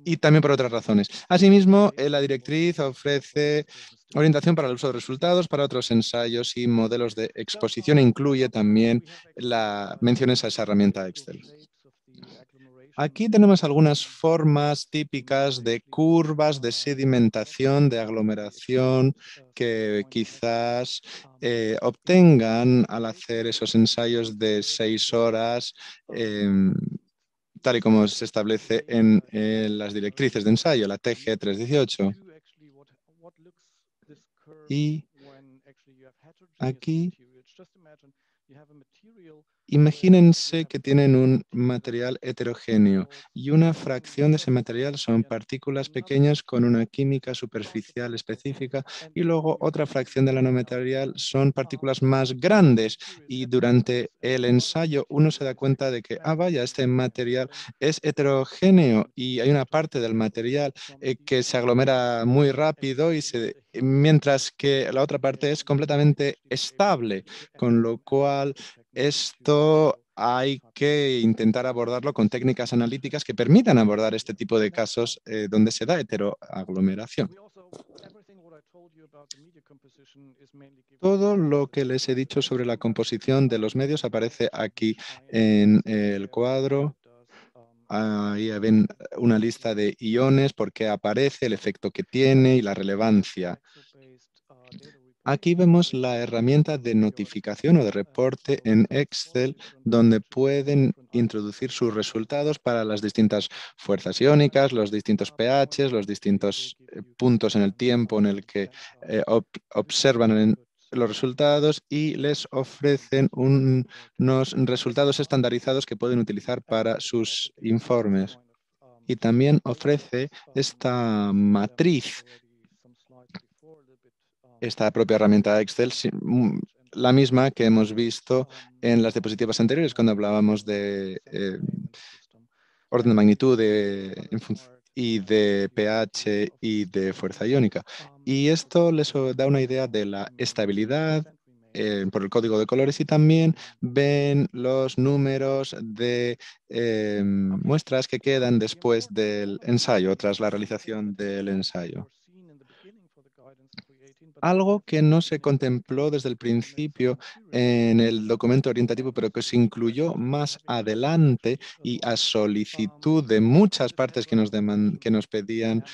y también por otras razones. Asimismo, la directriz ofrece orientación para el uso de resultados para otros ensayos y modelos de exposición, e incluye también menciones a esa herramienta Excel. Aquí tenemos algunas formas típicas de curvas de sedimentación, de aglomeración, que quizás obtengan al hacer esos ensayos de 6 horas, tal y como se establece en las directrices de ensayo, la TG 3.18. Y aquí imagínense que tienen un material heterogéneo y una fracción de ese material son partículas pequeñas con una química superficial específica, y luego otra fracción del nanomaterial son partículas más grandes, y durante el ensayo uno se da cuenta de que, vaya, este material es heterogéneo y hay una parte del material que se aglomera muy rápido mientras que la otra parte es completamente estable, con lo cual esto hay que intentar abordarlo con técnicas analíticas que permitan abordar este tipo de casos donde se da heteroaglomeración. Todo lo que les he dicho sobre la composición de los medios aparece aquí en el cuadro. Ahí ven una lista de iones, por qué aparece, el efecto que tiene y la relevancia. Aquí vemos la herramienta de notificación o de reporte en Excel, donde pueden introducir sus resultados para las distintas fuerzas iónicas, los distintos pHs, los distintos puntos en el tiempo en el que observan los resultados y les ofrecen unos resultados estandarizados que pueden utilizar para sus informes. Y también ofrece esta matriz, esta propia herramienta Excel, la misma que hemos visto en las diapositivas anteriores cuando hablábamos de orden de magnitud y de pH y de fuerza iónica. Y esto les da una idea de la estabilidad por el código de colores y también ven los números de muestras que quedan después del ensayo, tras la realización del ensayo. Algo que no se contempló desde el principio en el documento orientativo, pero que se incluyó más adelante y a solicitud de muchas partes que nos pedían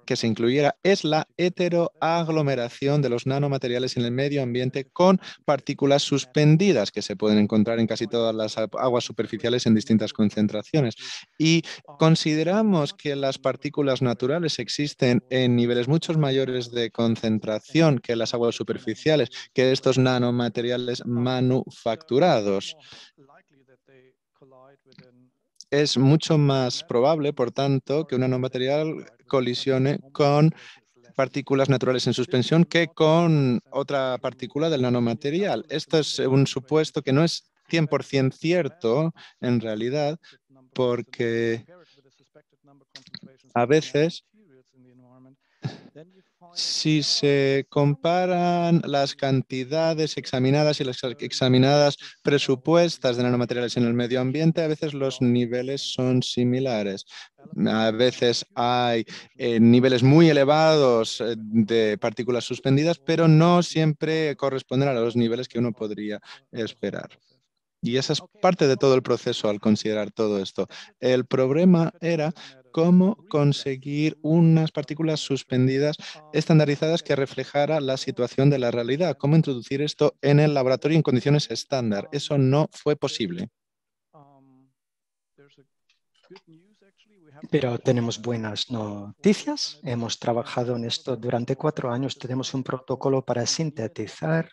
que se incluyera, es la heteroaglomeración de los nanomateriales en el medio ambiente con partículas suspendidas que se pueden encontrar en casi todas las aguas superficiales en distintas concentraciones. Y consideramos que las partículas naturales existen en niveles mucho mayores de concentración que las aguas superficiales, que estos nanomateriales manufacturados. Es mucho más probable, por tanto, que un nanomaterial colisione con partículas naturales en suspensión que con otra partícula del nanomaterial. Esto es un supuesto que no es 100% cierto en realidad, porque a veces, si se comparan las cantidades examinadas y las examinadas presupuestas de nanomateriales en el medio ambiente, a veces los niveles son similares. A veces hay niveles muy elevados de partículas suspendidas, pero no siempre corresponden a los niveles que uno podría esperar. Y esa es parte de todo el proceso al considerar todo esto. El problema era cómo conseguir unas partículas suspendidas estandarizadas que reflejara la situación de la realidad, cómo introducir esto en el laboratorio en condiciones estándar. Eso no fue posible. Pero tenemos buenas noticias. Hemos trabajado en esto durante 4 años. Tenemos un protocolo para sintetizar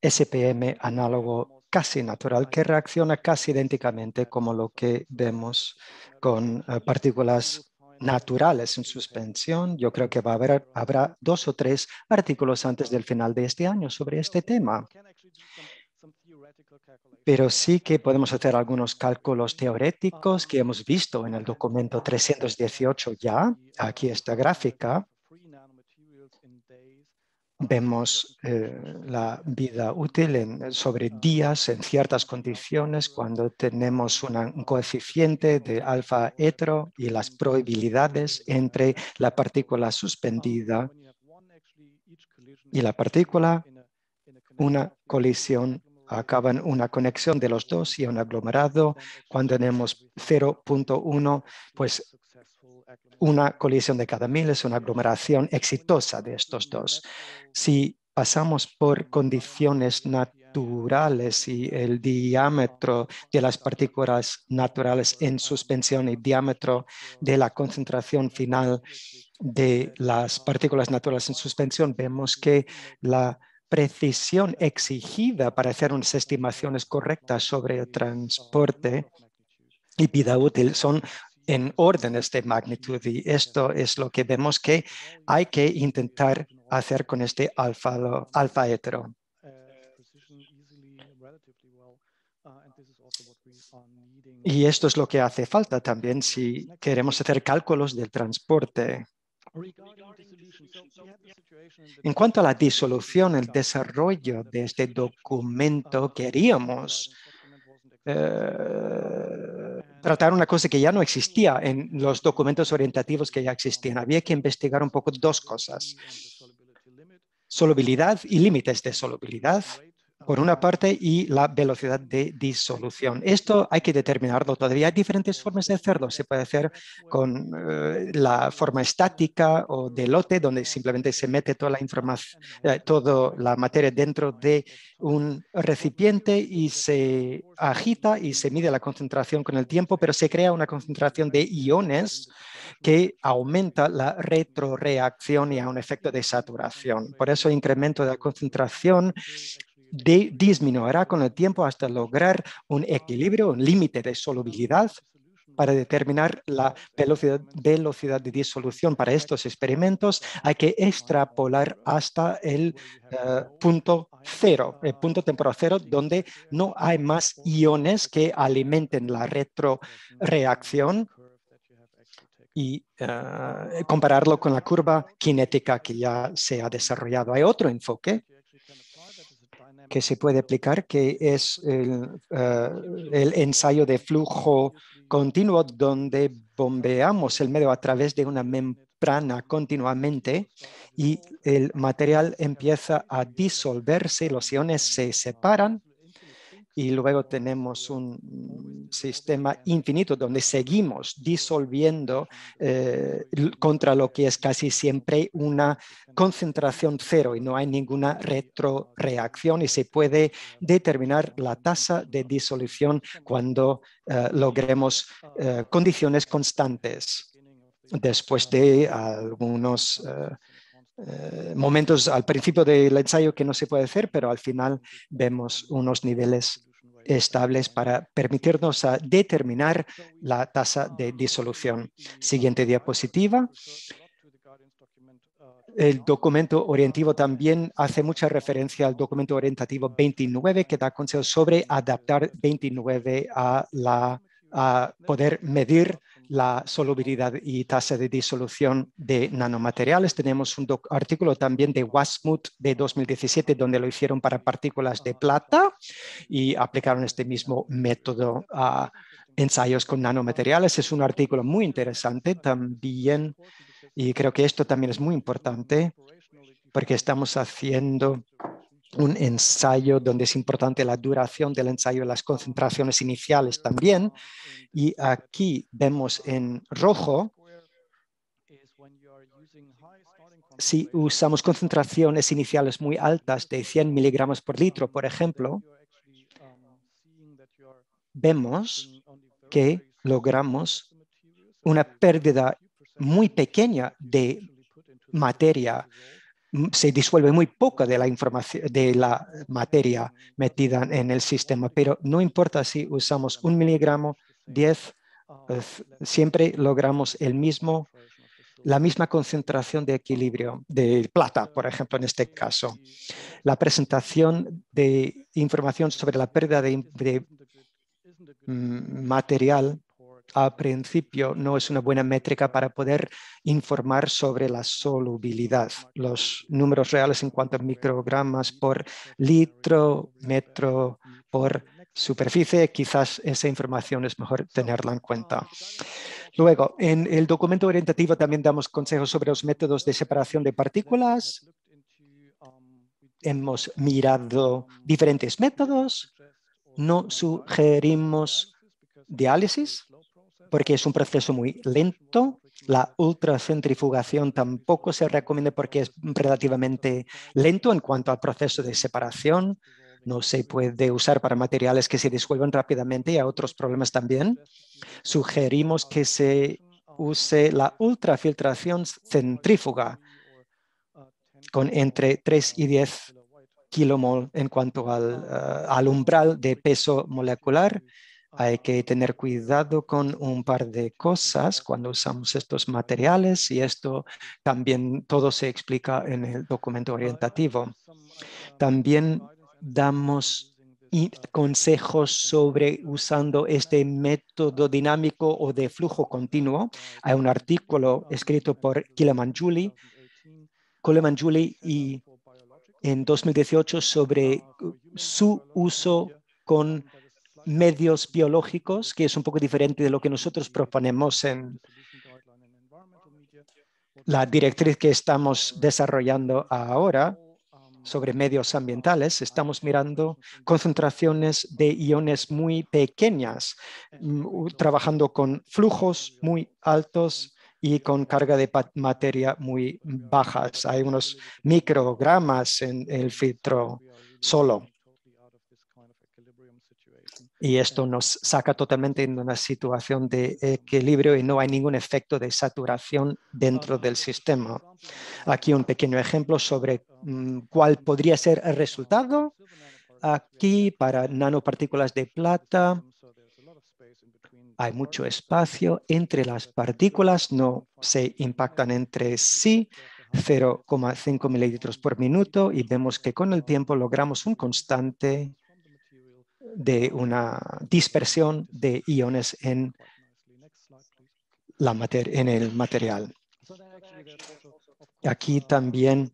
SPM análogo casi natural que reacciona casi idénticamente como lo que vemos con partículas naturales en suspensión. Yo creo que habrá 2 o 3 artículos antes del final de este año sobre este tema. Pero sí que podemos hacer algunos cálculos teóricos que hemos visto en el documento 318 ya. Aquí esta gráfica. Vemos la vida útil sobre días en ciertas condiciones cuando tenemos un coeficiente de alfa hetero y las probabilidades entre la partícula suspendida y la partícula, una colisión acaba en una conexión de los dos y un aglomerado. Cuando tenemos 0.1, pues una colisión de cada 1000 es una aglomeración exitosa de estos dos. Si pasamos por condiciones naturales y el diámetro de las partículas naturales en suspensión y diámetro de la concentración final de las partículas naturales en suspensión, vemos que la precisión exigida para hacer unas estimaciones correctas sobre el transporte y vida útil son en órdenes de magnitud, y esto es lo que vemos que hay que intentar hacer con este alfa hetero. Y esto es lo que hace falta también si queremos hacer cálculos del transporte. En cuanto a la disolución, el desarrollo de este documento, queríamos tratar una cosa que ya no existía en los documentos orientativos que ya existían. Había que investigar un poco 2 cosas. Solubilidad y límites de solubilidad. por una parte, y la velocidad de disolución. Esto hay que determinarlo todavía. Hay diferentes formas de hacerlo. Se puede hacer con la forma estática o de lote, donde simplemente se mete toda la información, toda la materia dentro de un recipiente y se agita y se mide la concentración con el tiempo, pero se crea una concentración de iones que aumenta la retroreacción y a un efecto de saturación. Por eso el incremento de la concentración disminuirá con el tiempo hasta lograr un equilibrio, un límite de solubilidad para determinar la velocidad de disolución. Para estos experimentos hay que extrapolar hasta el punto cero, el punto temporal cero, donde no hay más iones que alimenten la retroreacción, y compararlo con la curva cinética que ya se ha desarrollado. Hay otro enfoque que se puede aplicar, que es el ensayo de flujo continuo, donde bombeamos el medio a través de una membrana continuamente y el material empieza a disolverse, los iones se separan y luego tenemos un sistema infinito donde seguimos disolviendo contra lo que es casi siempre una concentración cero y no hay ninguna retroreacción, y se puede determinar la tasa de disolución cuando logremos condiciones constantes. Después de algunos momentos al principio del ensayo que no se puede hacer, pero al final vemos unos niveles estables para permitirnos determinar la tasa de disolución. Siguiente diapositiva. El documento orientativo también hace mucha referencia al documento orientativo 29, que da consejos sobre adaptar 29 a poder medir la solubilidad y tasa de disolución de nanomateriales. Tenemos un artículo también de Wasmuth de 2017, donde lo hicieron para partículas de plata y aplicaron este mismo método a ensayos con nanomateriales. Es un artículo muy interesante también, y creo que esto también es muy importante porque estamos haciendo un ensayo donde es importante la duración del ensayo y las concentraciones iniciales también. Y aquí vemos en rojo, si usamos concentraciones iniciales muy altas de 100 miligramos por litro, por ejemplo, vemos que logramos una pérdida muy pequeña de materia. Se disuelve muy poca de la información de la materia metida en el sistema, pero no importa si usamos 1 miligramo, 10, siempre logramos la misma concentración de equilibrio de plata, por ejemplo, en este caso. La presentación de información sobre la pérdida de material a principio no es una buena métrica para poder informar sobre la solubilidad. Los números reales en cuanto a microgramas por litro, metro por superficie, quizás esa información es mejor tenerla en cuenta. Luego, en el documento orientativo también damos consejos sobre los métodos de separación de partículas. Hemos mirado diferentes métodos. No sugerimos diálisis porque es un proceso muy lento. La ultracentrifugación tampoco se recomienda porque es relativamente lento en cuanto al proceso de separación. No se puede usar para materiales que se disuelven rápidamente y hay otros problemas también. Sugerimos que se use la ultrafiltración centrífuga con entre 3 y 10 kilomol en cuanto al umbral de peso molecular. Hay que tener cuidado con un par de cosas cuando usamos estos materiales, y esto también todo se explica en el documento orientativo. También damos consejos sobre usando este método dinámico o de flujo continuo. Hay un artículo escrito por Coleman-Julie y en 2018 sobre su uso con medios biológicos, que es un poco diferente de lo que nosotros proponemos en la directriz que estamos desarrollando ahora. sobre medios ambientales, estamos mirando concentraciones de iones muy pequeñas, trabajando con flujos muy altos y con carga de materia muy bajas. Hay unos microgramas en el filtro solo. Y esto nos saca totalmente de una situación de equilibrio y no hay ningún efecto de saturación dentro del sistema. Aquí un pequeño ejemplo sobre cuál podría ser el resultado. Aquí para nanopartículas de plata hay mucho espacio entre las partículas, no se impactan entre sí, 0,5 mililitros por minuto, y vemos que con el tiempo logramos un constante de una dispersión de iones en el material. Aquí también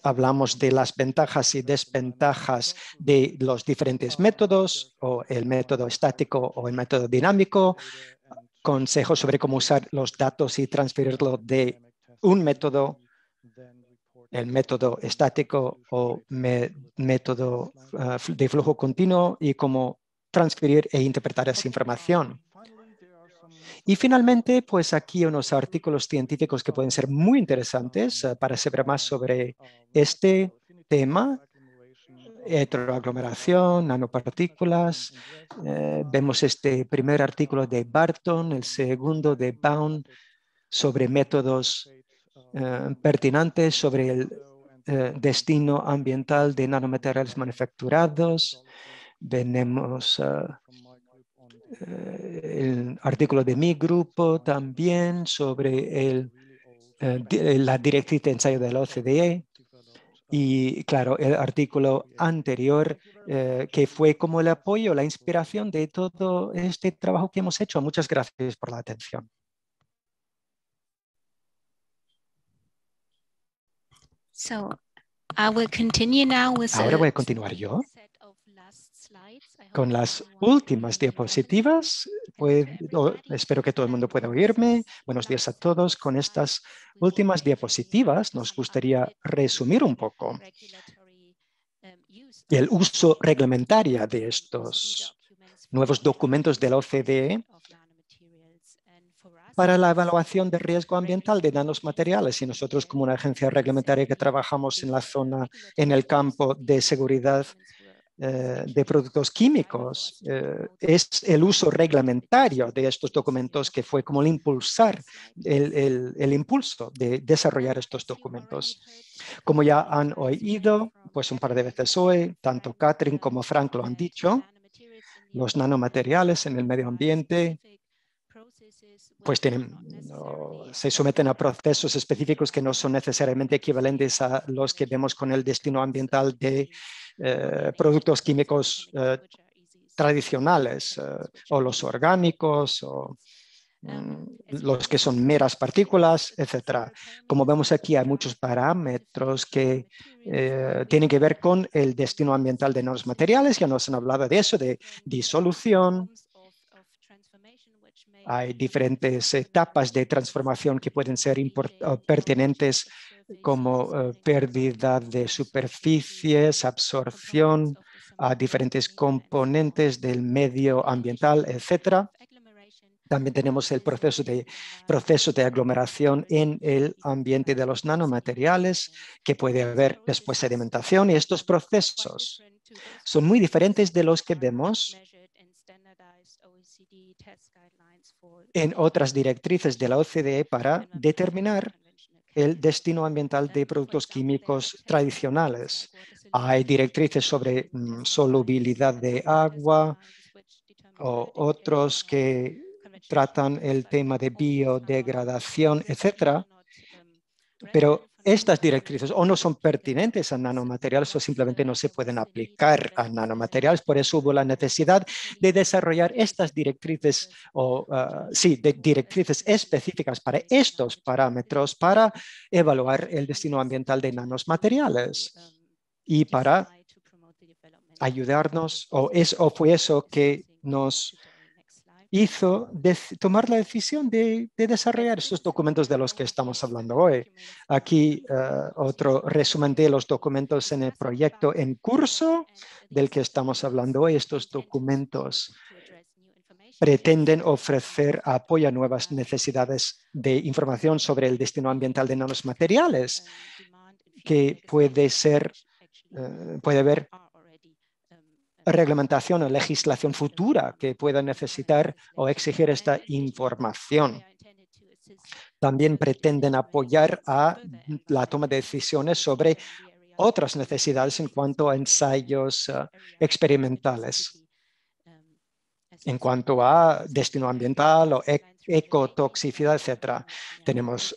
hablamos de las ventajas y desventajas de los diferentes métodos, o el método estático o el método dinámico, consejos sobre cómo usar los datos y transferirlo de un método, el método estático o método de flujo continuo, y cómo transferir e interpretar esa información. Y finalmente, pues aquí unos artículos científicos que pueden ser muy interesantes para saber más sobre este tema: heteroaglomeración, nanopartículas. Vemos este primer artículo de Barton, el segundo de Baum, sobre métodos pertinentes sobre el destino ambiental de nanomateriales manufacturados. Tenemos el artículo de mi grupo también sobre la directriz de ensayo de la OCDE. Y claro, el artículo anterior que fue como el apoyo, la inspiración de todo este trabajo que hemos hecho. Muchas gracias por la atención. Ahora voy a continuar yo con las últimas diapositivas. Espero que todo el mundo pueda oírme. Buenos días a todos. Con estas últimas diapositivas nos gustaría resumir un poco el uso reglamentario de estos nuevos documentos de la OCDE para la evaluación de riesgo ambiental de nanomateriales. Y nosotros, como una agencia reglamentaria que trabajamos en la zona, en el campo de seguridad de productos químicos, es el uso reglamentario de estos documentos que fue como el impulso de desarrollar estos documentos. Como ya han oído, pues un par de veces hoy, tanto Catherine como Frank lo han dicho, los nanomateriales en el medio ambiente pues se someten a procesos específicos que no son necesariamente equivalentes a los que vemos con el destino ambiental de productos químicos tradicionales, o los orgánicos, o los que son meras partículas, etc. Como vemos aquí, hay muchos parámetros que tienen que ver con el destino ambiental de nanomateriales. Ya nos han hablado de eso, de disolución. Hay diferentes etapas de transformación que pueden ser pertinentes, como pérdida de superficies, absorción a diferentes componentes del medio ambiental, etc. También tenemos el proceso de aglomeración en el ambiente de los nanomateriales, que puede haber después sedimentación, y estos procesos son muy diferentes de los que vemos en otras directrices de la OCDE para determinar el destino ambiental de productos químicos tradicionales. Hay directrices sobre solubilidad de agua, o otros que tratan el tema de biodegradación, etc. Pero estas directrices o no son pertinentes a nanomateriales o simplemente no se pueden aplicar a nanomateriales. Por eso hubo la necesidad de desarrollar estas directrices, directrices específicas para estos parámetros, para evaluar el destino ambiental de nanomateriales y para ayudarnos, o fue eso que nos hizo tomar la decisión de desarrollar estos documentos de los que estamos hablando hoy. Aquí otro resumen de los documentos en el proyecto en curso del que estamos hablando hoy. Estos documentos pretenden ofrecer apoyo a nuevas necesidades de información sobre el destino ambiental de nanomateriales, que puede haber reglamentación o legislación futura que pueda necesitar o exigir esta información. También pretenden apoyar a la toma de decisiones sobre otras necesidades en cuanto a ensayos experimentales. En cuanto a destino ambiental o ecotoxicidad, etc. Tenemos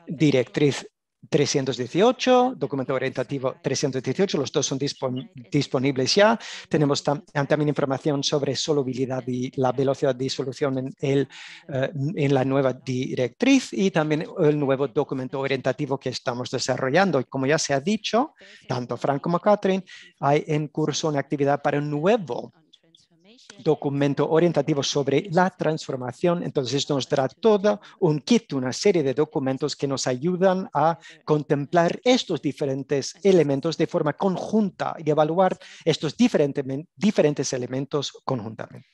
directriz 318, documento orientativo 318, los dos son disponibles ya. Tenemos también información sobre solubilidad y la velocidad de disolución en la nueva directriz y también el nuevo documento orientativo que estamos desarrollando. Y como ya se ha dicho, tanto Frank como Catherine, hay en curso una actividad para un nuevo documento orientativo sobre la transformación. Entonces, esto nos dará todo un kit, una serie de documentos que nos ayudan a contemplar estos diferentes elementos de forma conjunta y evaluar estos diferentes elementos conjuntamente.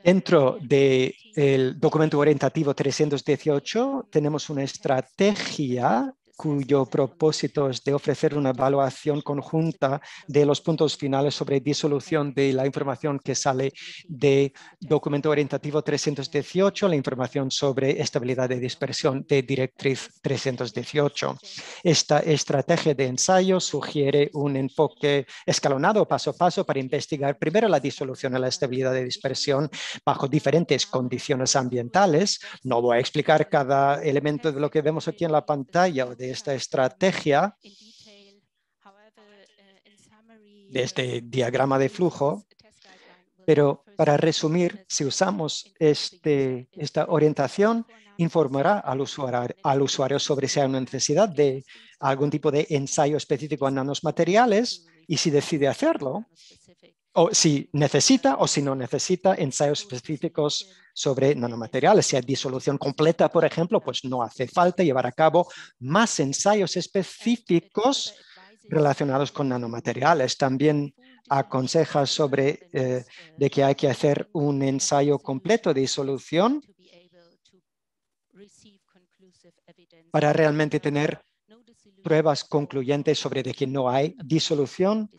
Dentro del documento orientativo 318 tenemos una estrategia cuyo propósito es de ofrecer una evaluación conjunta de los puntos finales sobre disolución de la información que sale de documento orientativo 318, la información sobre estabilidad de dispersión de directriz 318. Esta estrategia de ensayo sugiere un enfoque escalonado paso a paso para investigar primero la disolución y la estabilidad de dispersión bajo diferentes condiciones ambientales. No voy a explicar cada elemento de lo que vemos aquí en la pantalla o de esta estrategia, de este diagrama de flujo, pero para resumir, si usamos esta orientación, informará al usuario sobre si hay una necesidad de algún tipo de ensayo específico en nanomateriales y si decide hacerlo, o si necesita o si no necesita ensayos específicos sobre nanomateriales. Si hay disolución completa, por ejemplo, pues no hace falta llevar a cabo más ensayos específicos relacionados con nanomateriales. También aconseja sobre de que hay que hacer un ensayo completo de disolución para realmente tener pruebas concluyentes sobre de que no hay disolución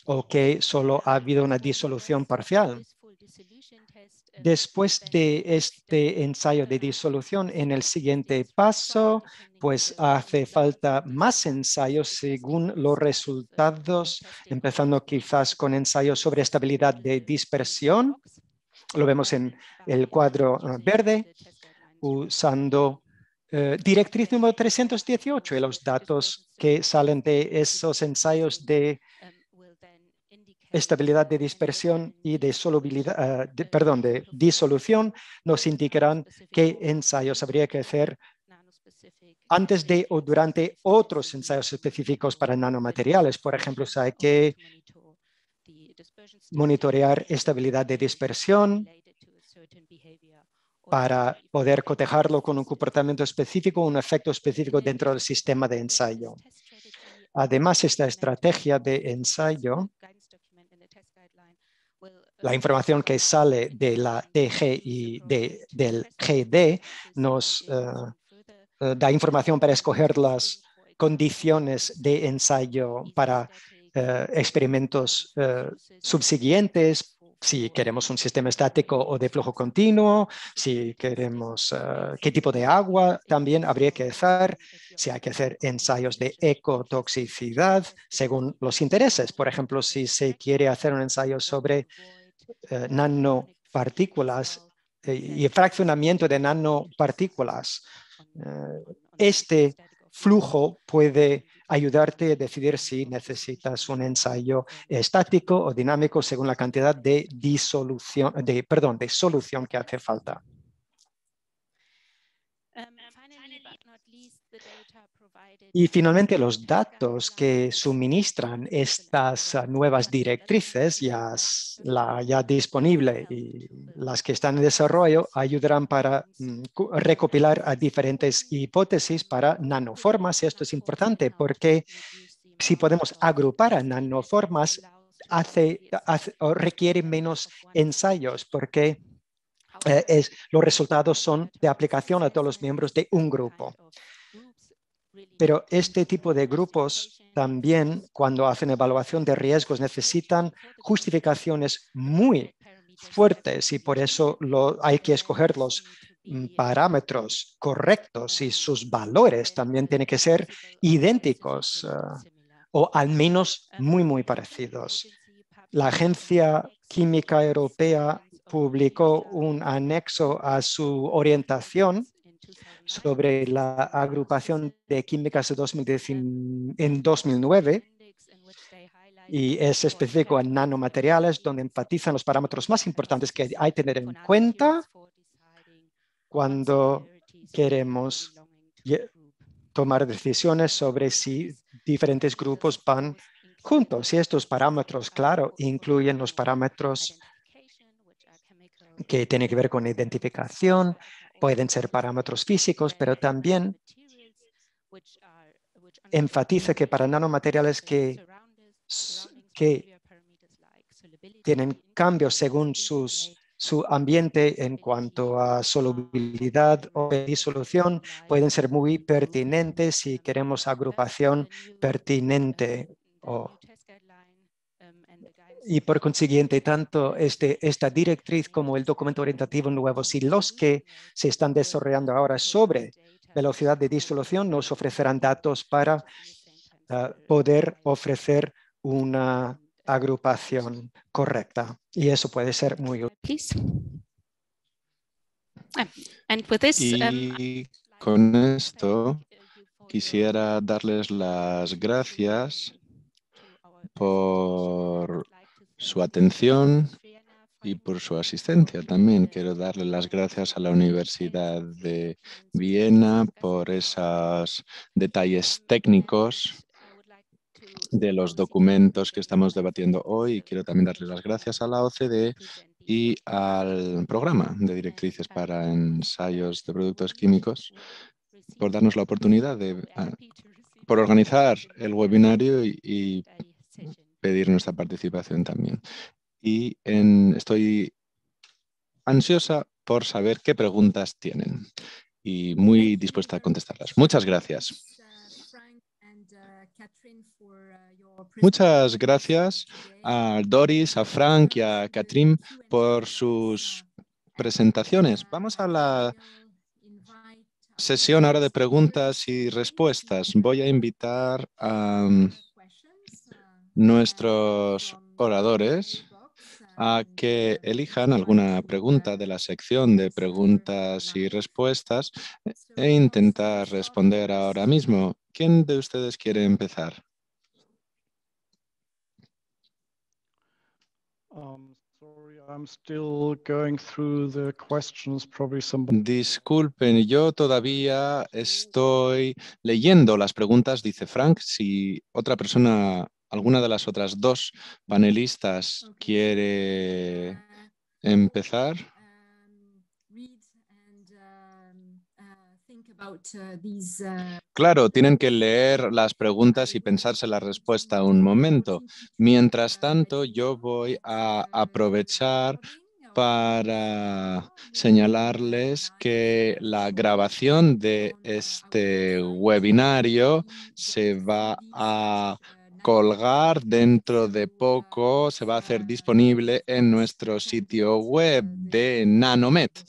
o que solo ha habido una disolución parcial. Después de este ensayo de disolución, en el siguiente paso, pues hace falta más ensayos según los resultados, empezando quizás con ensayos sobre estabilidad de dispersión. Lo vemos en el cuadro verde, usando directriz número 318 y los datos que salen de esos ensayos de estabilidad de dispersión y de solubilidad, de disolución nos indicarán qué ensayos habría que hacer antes de o durante otros ensayos específicos para nanomateriales. Por ejemplo, si hay que monitorear estabilidad de dispersión para poder cotejarlo con un comportamiento específico, un efecto específico dentro del sistema de ensayo. Además, esta estrategia de ensayo, la información que sale de la TG y del GD nos da información para escoger las condiciones de ensayo para experimentos subsiguientes, si queremos un sistema estático o de flujo continuo, si queremos qué tipo de agua también habría que hacer, si hay que hacer ensayos de ecotoxicidad según los intereses. Por ejemplo, si se quiere hacer un ensayo sobre nanopartículas y fraccionamiento de nanopartículas, este flujo puede ayudarte a decidir si necesitas un ensayo estático o dinámico según la cantidad de solución que hace falta. Y finalmente, los datos que suministran estas nuevas directrices ya disponibles y las que están en desarrollo ayudarán para recopilar a diferentes hipótesis para nanoformas. Y esto es importante porque si podemos agrupar a nanoformas, requiere menos ensayos porque los resultados son de aplicación a todos los miembros de un grupo. Pero este tipo de grupos también, cuando hacen evaluación de riesgos, necesitan justificaciones muy fuertes y por eso hay que escoger los parámetros correctos y sus valores también tienen que ser idénticos o al menos muy, muy parecidos. La Agencia Química Europea publicó un anexo a su orientación sobre la agrupación de químicas en 2009 y es específico en nanomateriales, donde enfatizan los parámetros más importantes que hay que tener en cuenta cuando queremos tomar decisiones sobre si diferentes grupos van juntos. Y estos parámetros, claro, incluyen los parámetros que tienen que ver con identificación, pueden ser parámetros físicos, pero también enfatiza que para nanomateriales que tienen cambios según su ambiente en cuanto a solubilidad o disolución, pueden ser muy pertinentes si queremos agrupación pertinente. Y por consiguiente, tanto esta directriz como el documento orientativo nuevo, si los que se están desarrollando ahora sobre velocidad de disolución nos ofrecerán datos para poder ofrecer una agrupación correcta. Y eso puede ser muy útil. Y con esto quisiera darles las gracias por su atención y por su asistencia. También quiero darle las gracias a la Universidad de Viena por esos detalles técnicos de los documentos que estamos debatiendo hoy. Quiero también darle las gracias a la OCDE y al programa de directrices para ensayos de productos químicos por darnos la oportunidad por organizar el webinario y pedir nuestra participación también. Y estoy ansiosa por saber qué preguntas tienen y muy dispuesta a contestarlas. Muchas gracias. Muchas gracias a Doris, a Frank y a Catherine por sus presentaciones. Vamos a la sesión ahora de preguntas y respuestas. Voy a invitar a nuestros oradores a que elijan alguna pregunta de la sección de preguntas y respuestas e intentar responder ahora mismo. ¿Quién de ustedes quiere empezar? Disculpen, yo todavía estoy leyendo las preguntas, dice Frank. Si otra persona, alguna de las otras dos panelistas quiere empezar. Claro, tienen que leer las preguntas y pensarse la respuesta un momento. Mientras tanto, yo voy a aprovechar para señalarles que la grabación de este webinario se va a colgar dentro de poco, se va a hacer disponible en nuestro sitio web de Nanomet.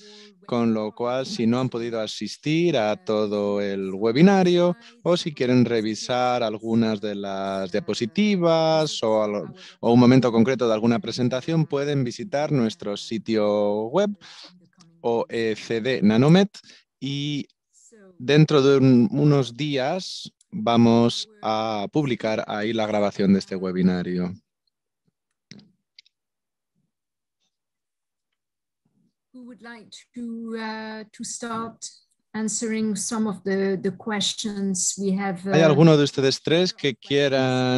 Con lo cual, si no han podido asistir a todo el webinario o si quieren revisar algunas de las diapositivas o un momento concreto de alguna presentación, pueden visitar nuestro sitio web OECD Nanomet y dentro de unos días vamos a publicar ahí la grabación de este webinario. ¿Hay alguno de ustedes tres que quiera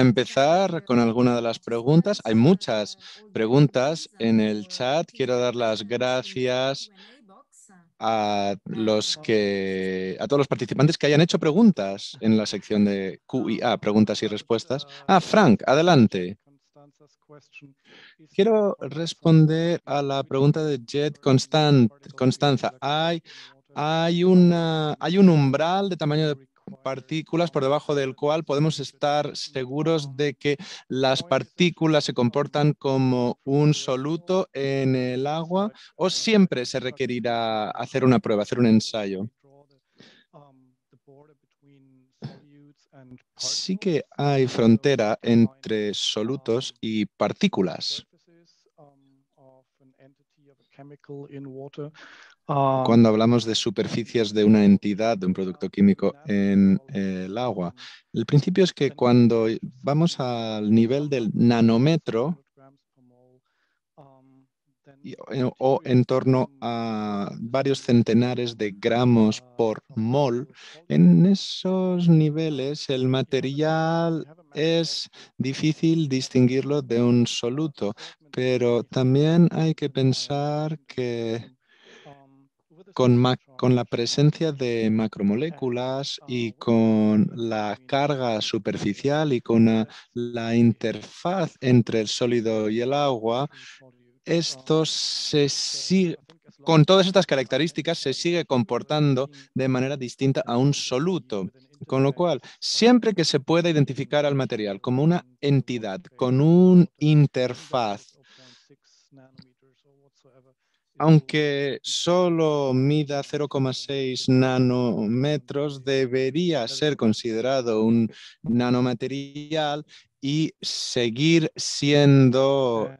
empezar con alguna de las preguntas? Hay muchas preguntas en el chat. Quiero dar las gracias a todos los participantes que hayan hecho preguntas en la sección de Q&A, preguntas y respuestas. Frank, adelante. Quiero responder a la pregunta de Jet Constanza. Hay un umbral de tamaño de partículas por debajo del cual podemos estar seguros de que las partículas se comportan como un soluto en el agua, o siempre se requerirá hacer una prueba, hacer un ensayo. Sí que hay frontera entre solutos y partículas. Cuando hablamos de superficies de una entidad, de un producto químico en el agua, el principio es que cuando vamos al nivel del nanómetro o en torno a varios centenares de gramos por mol, en esos niveles el material es difícil distinguirlo de un soluto, pero también hay que pensar que con la presencia de macromoléculas y con la carga superficial y con la interfaz entre el sólido y el agua, con todas estas características se sigue comportando de manera distinta a un soluto. Con lo cual, siempre que se pueda identificar al material como una entidad, con un interfaz, aunque solo mida 0,6 nanómetros, debería ser considerado un nanomaterial y seguir siendo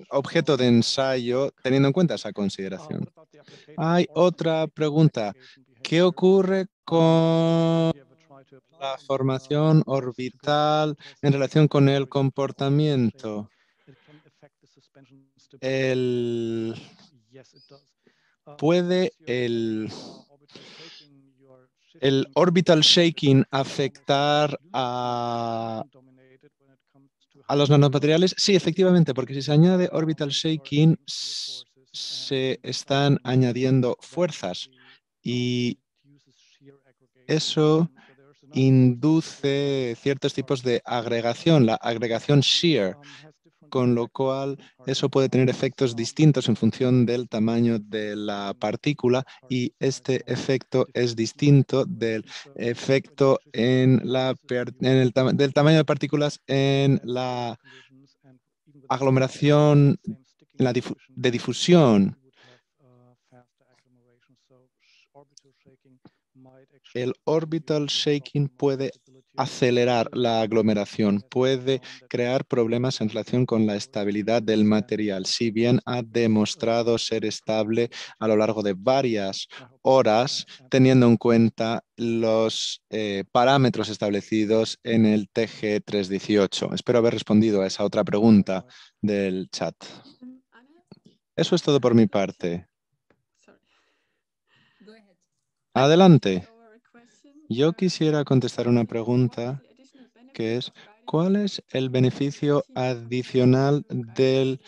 objeto de ensayo teniendo en cuenta esa consideración. Hay otra pregunta. ¿Qué ocurre con la formación orbital en relación con el comportamiento? ¿Puede el orbital shaking afectar a los nanomateriales? Sí, efectivamente, porque si se añade orbital shaking, se están añadiendo fuerzas y eso induce ciertos tipos de agregación, la agregación shear, con lo cual eso puede tener efectos distintos en función del tamaño de la partícula, y este efecto es distinto del efecto del tamaño de partículas en la aglomeración de difusión. El orbital shaking puede acelerar la aglomeración, puede crear problemas en relación con la estabilidad del material, si bien ha demostrado ser estable a lo largo de varias horas, teniendo en cuenta los parámetros establecidos en el TG 318. Espero haber respondido a esa otra pregunta del chat. Eso es todo por mi parte. Adelante. Yo quisiera contestar una pregunta que es: ¿cuál es el beneficio adicional del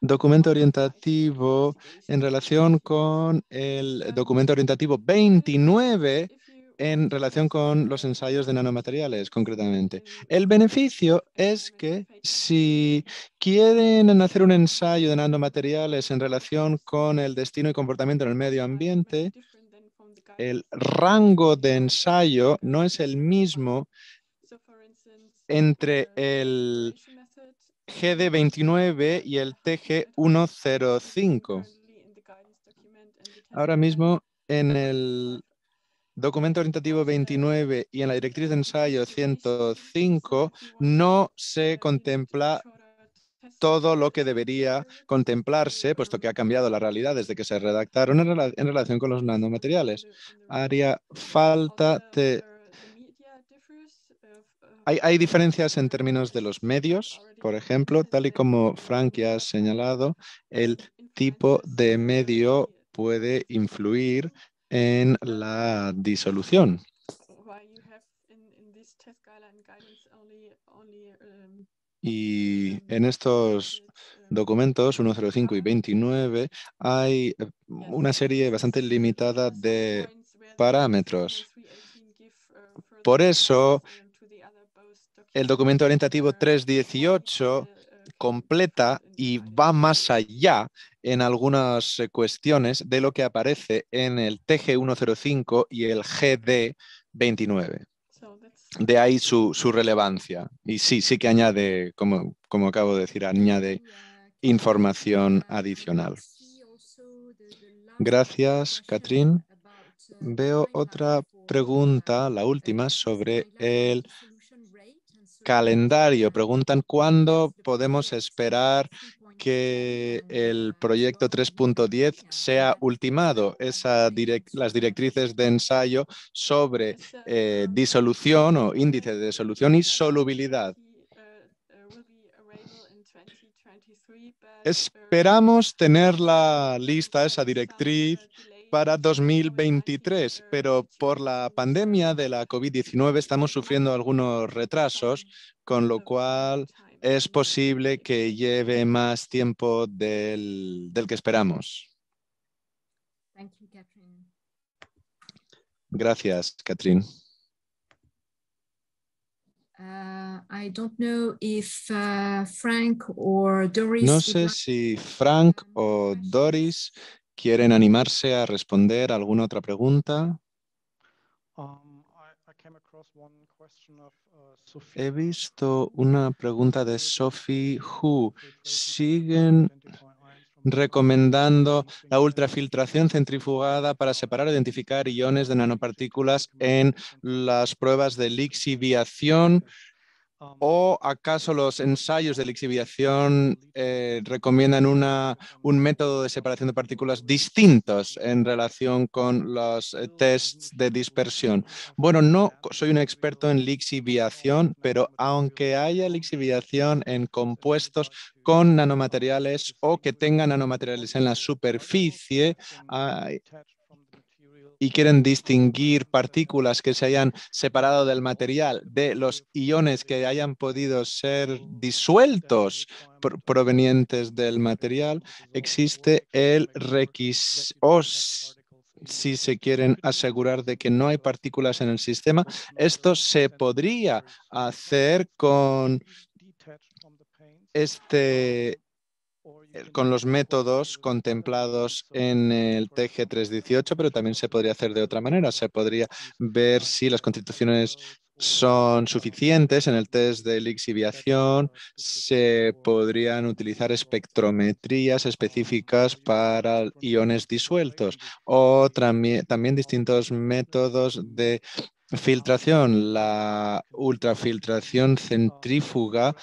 documento orientativo en relación con el documento orientativo 29 en relación con los ensayos de nanomateriales, concretamente? El beneficio es que si quieren hacer un ensayo de nanomateriales en relación con el destino y comportamiento en el medio ambiente, el rango de ensayo no es el mismo entre el GD29 y el TG105. Ahora mismo, en el documento orientativo 29 y en la directriz de ensayo 105 no se contempla todo lo que debería contemplarse, puesto que ha cambiado la realidad desde que se redactaron en relación con los nanomateriales. Haría falta Hay diferencias en términos de los medios, por ejemplo, tal y como Frank ya ha señalado, el tipo de medio puede influir en la disolución. Y en estos documentos 105 y 29 hay una serie bastante limitada de parámetros. Por eso, el documento orientativo 318 completa y va más allá en algunas cuestiones de lo que aparece en el TG 105 y el GD 29. De ahí su relevancia. Y sí que añade, como acabo de decir, añade información adicional. Gracias, Catherine. Veo otra pregunta, la última, sobre el calendario. Preguntan cuándo podemos esperar que el proyecto 3.10 sea ultimado, las directrices de ensayo sobre disolución o índice de disolución y solubilidad. Esperamos tener la lista, esa directriz, para 2023, pero por la pandemia de la COVID-19 estamos sufriendo algunos retrasos, con lo cual es posible que lleve más tiempo del que esperamos. Gracias, Catherine. I don't know if Frank or Doris. No sé si Frank o Doris quieren animarse a responder a alguna otra pregunta. He visto una pregunta de Sophie Hu. ¿Siguen recomendando la ultrafiltración centrifugada para separar e identificar iones de nanopartículas en las pruebas de lixiviación? ¿O acaso los ensayos de lixiviación recomiendan un método de separación de partículas distintos en relación con los tests de dispersión? Bueno, no soy un experto en lixiviación, pero aunque haya lixiviación en compuestos con nanomateriales o que tengan nanomateriales en la superficie, y quieren distinguir partículas que se hayan separado del material de los iones que hayan podido ser disueltos provenientes del material, existe el requisito, si se quieren asegurar de que no hay partículas en el sistema. Esto se podría hacer con con los métodos contemplados en el TG 318, pero también se podría hacer de otra manera. Se podría ver si las constituciones son suficientes en el test de lixiviación. Se podrían utilizar espectrometrías específicas para iones disueltos o también distintos métodos de filtración. La ultrafiltración centrífuga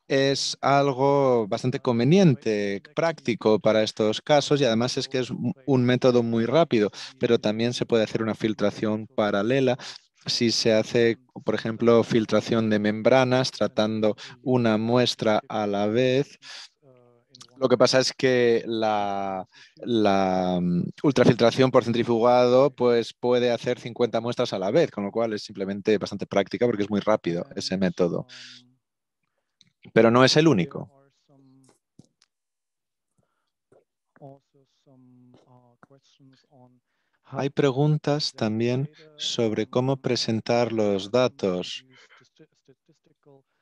es algo bastante conveniente, práctico para estos casos, y además es que es un método muy rápido, pero también se puede hacer una filtración paralela si se hace, por ejemplo, filtración de membranas tratando una muestra a la vez. Lo que pasa es que la ultrafiltración por centrifugado pues, puede hacer 50 muestras a la vez, con lo cual es simplemente bastante práctica porque es muy rápido ese método. Pero no es el único. Hay preguntas también sobre cómo presentar los datos.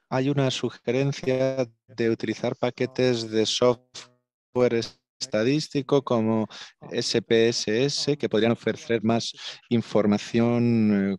Hay una sugerencia de utilizar paquetes de software estadístico como SPSS que podrían ofrecer más información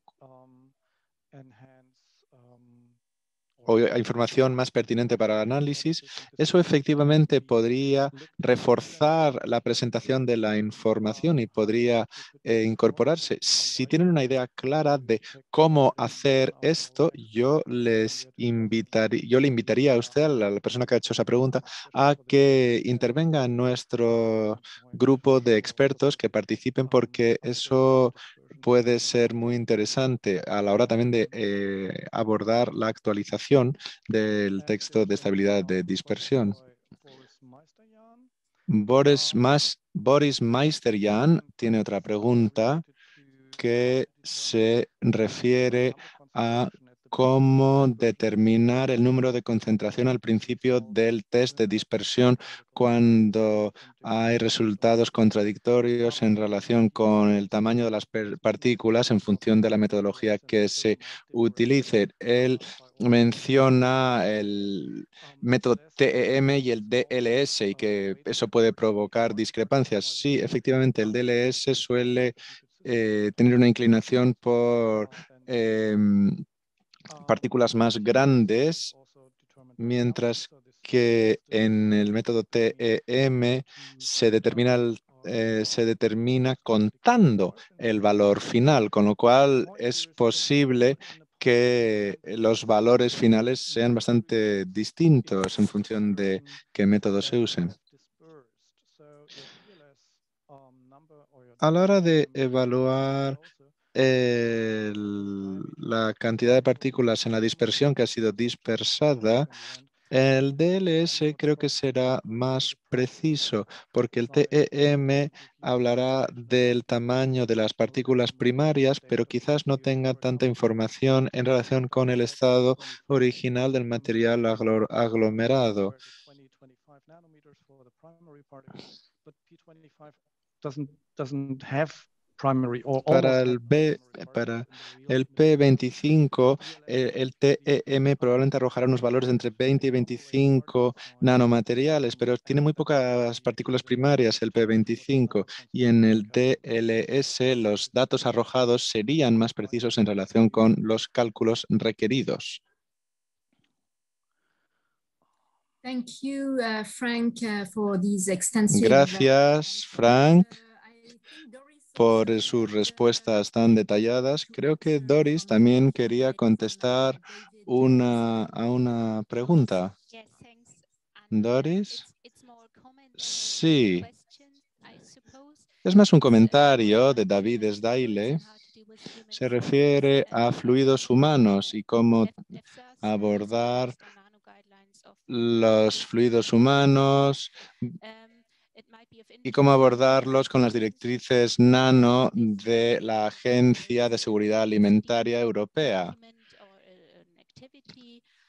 o información más pertinente para el análisis. Eso efectivamente podría reforzar la presentación de la información y podría incorporarse. Si tienen una idea clara de cómo hacer esto, yo le invitaría a usted, a la persona que ha hecho esa pregunta, a que intervenga en nuestro grupo de expertos, que participen, porque eso puede ser muy interesante a la hora también de abordar la actualización del texto de estabilidad de dispersión. Boris Meisterjan tiene otra pregunta que se refiere a cómo determinar el número de concentración al principio del test de dispersión cuando hay resultados contradictorios en relación con el tamaño de las partículas en función de la metodología que se utilice. Él menciona el método TEM y el DLS y que eso puede provocar discrepancias. Sí, efectivamente, el DLS suele tener una inclinación por partículas más grandes, mientras que en el método TEM se determina contando el valor final, con lo cual es posible que los valores finales sean bastante distintos en función de qué método se use. A la hora de evaluar la cantidad de partículas en la dispersión que ha sido dispersada, el DLS creo que será más preciso porque el TEM hablará del tamaño de las partículas primarias, pero quizás no tenga tanta información en relación con el estado original del material aglomerado. Para el P25, el TEM probablemente arrojará unos valores de entre 20 y 25 nanomateriales, pero tiene muy pocas partículas primarias el P25 y en el DLS los datos arrojados serían más precisos en relación con los cálculos requeridos. Gracias, Frank, por sus respuestas tan detalladas. Creo que Doris también quería contestar a una pregunta. Doris. Sí. Es más un comentario de David Sdaile. Se refiere a fluidos humanos y cómo abordar los fluidos humanos y cómo abordarlos con las directrices nano de la Agencia de Seguridad Alimentaria Europea.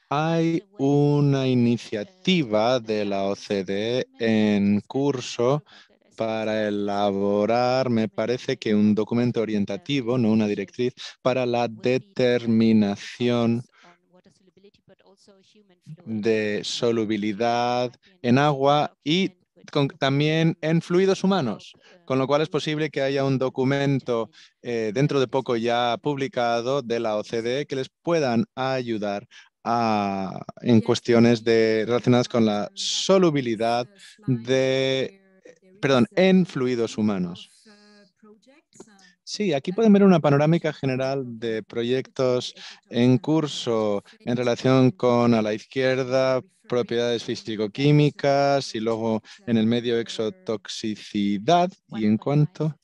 Hay una iniciativa de la OCDE en curso para elaborar, me parece que un documento orientativo, no una directriz, para la determinación de solubilidad en agua y también en fluidos humanos, con lo cual es posible que haya un documento dentro de poco ya publicado de la OCDE que les puedan ayudar en cuestiones relacionadas con la solubilidad en fluidos humanos. Sí, aquí pueden ver una panorámica general de proyectos en curso en relación con, a la izquierda, propiedades físico-químicas y luego en el medio exotoxicidad. Y en cuanto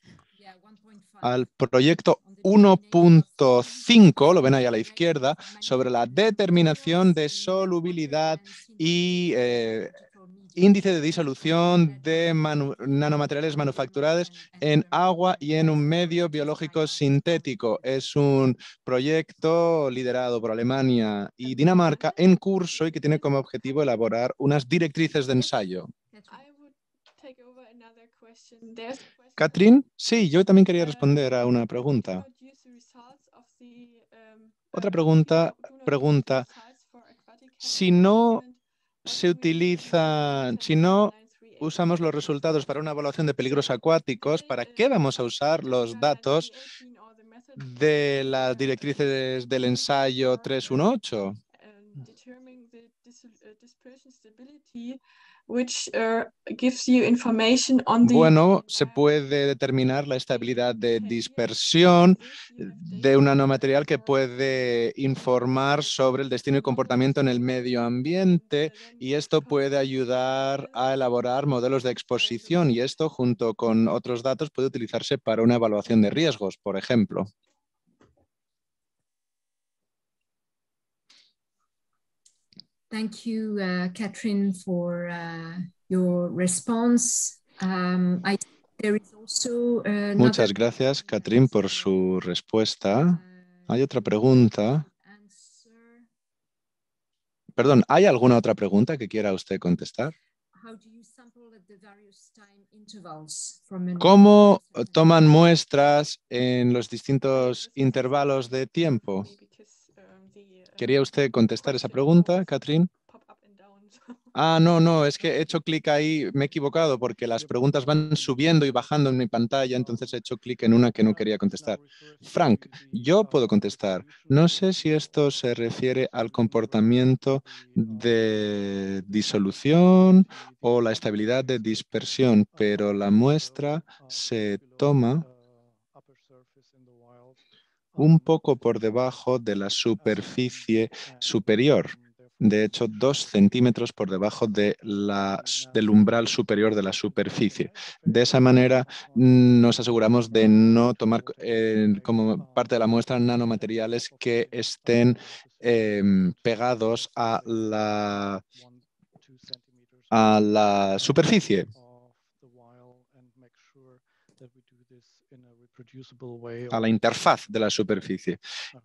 al proyecto 1.5, lo ven ahí a la izquierda, sobre la determinación de solubilidad y índice de disolución de nanomateriales manufacturados en agua y en un medio biológico sintético. Es un proyecto liderado por Alemania y Dinamarca en curso y que tiene como objetivo elaborar unas directrices de ensayo. Catherine, sí, yo también quería responder a una pregunta. Otra pregunta, si no usamos los resultados para una evaluación de peligros acuáticos, ¿para qué vamos a usar los datos de las directrices del ensayo 318? dispersion stability, which gives you information on the Bueno, se puede determinar la estabilidad de dispersión de un nanomaterial que puede informar sobre el destino y comportamiento en el medio ambiente, y esto puede ayudar a elaborar modelos de exposición, y esto junto con otros datos puede utilizarse para una evaluación de riesgos, por ejemplo. Thank you, Catherine, for your response. There is also Muchas gracias, Catherine, por su respuesta. Hay otra pregunta. Perdón, ¿hay alguna otra pregunta que quiera usted contestar? ¿Cómo toman muestras en los distintos intervalos de tiempo? ¿Quería usted contestar esa pregunta, Catherine? Ah, no, es que he hecho clic ahí, me he equivocado porque las preguntas van subiendo y bajando en mi pantalla, entonces he hecho clic en una que no quería contestar. Frank, yo puedo contestar. No sé si esto se refiere al comportamiento de disolución o la estabilidad de dispersión, pero la muestra se toma un poco por debajo de la superficie superior. De hecho, 2 centímetros por debajo de del umbral superior de la superficie. De esa manera nos aseguramos de no tomar como parte de la muestra nanomateriales que estén pegados a la superficie. A la interfaz de la superficie.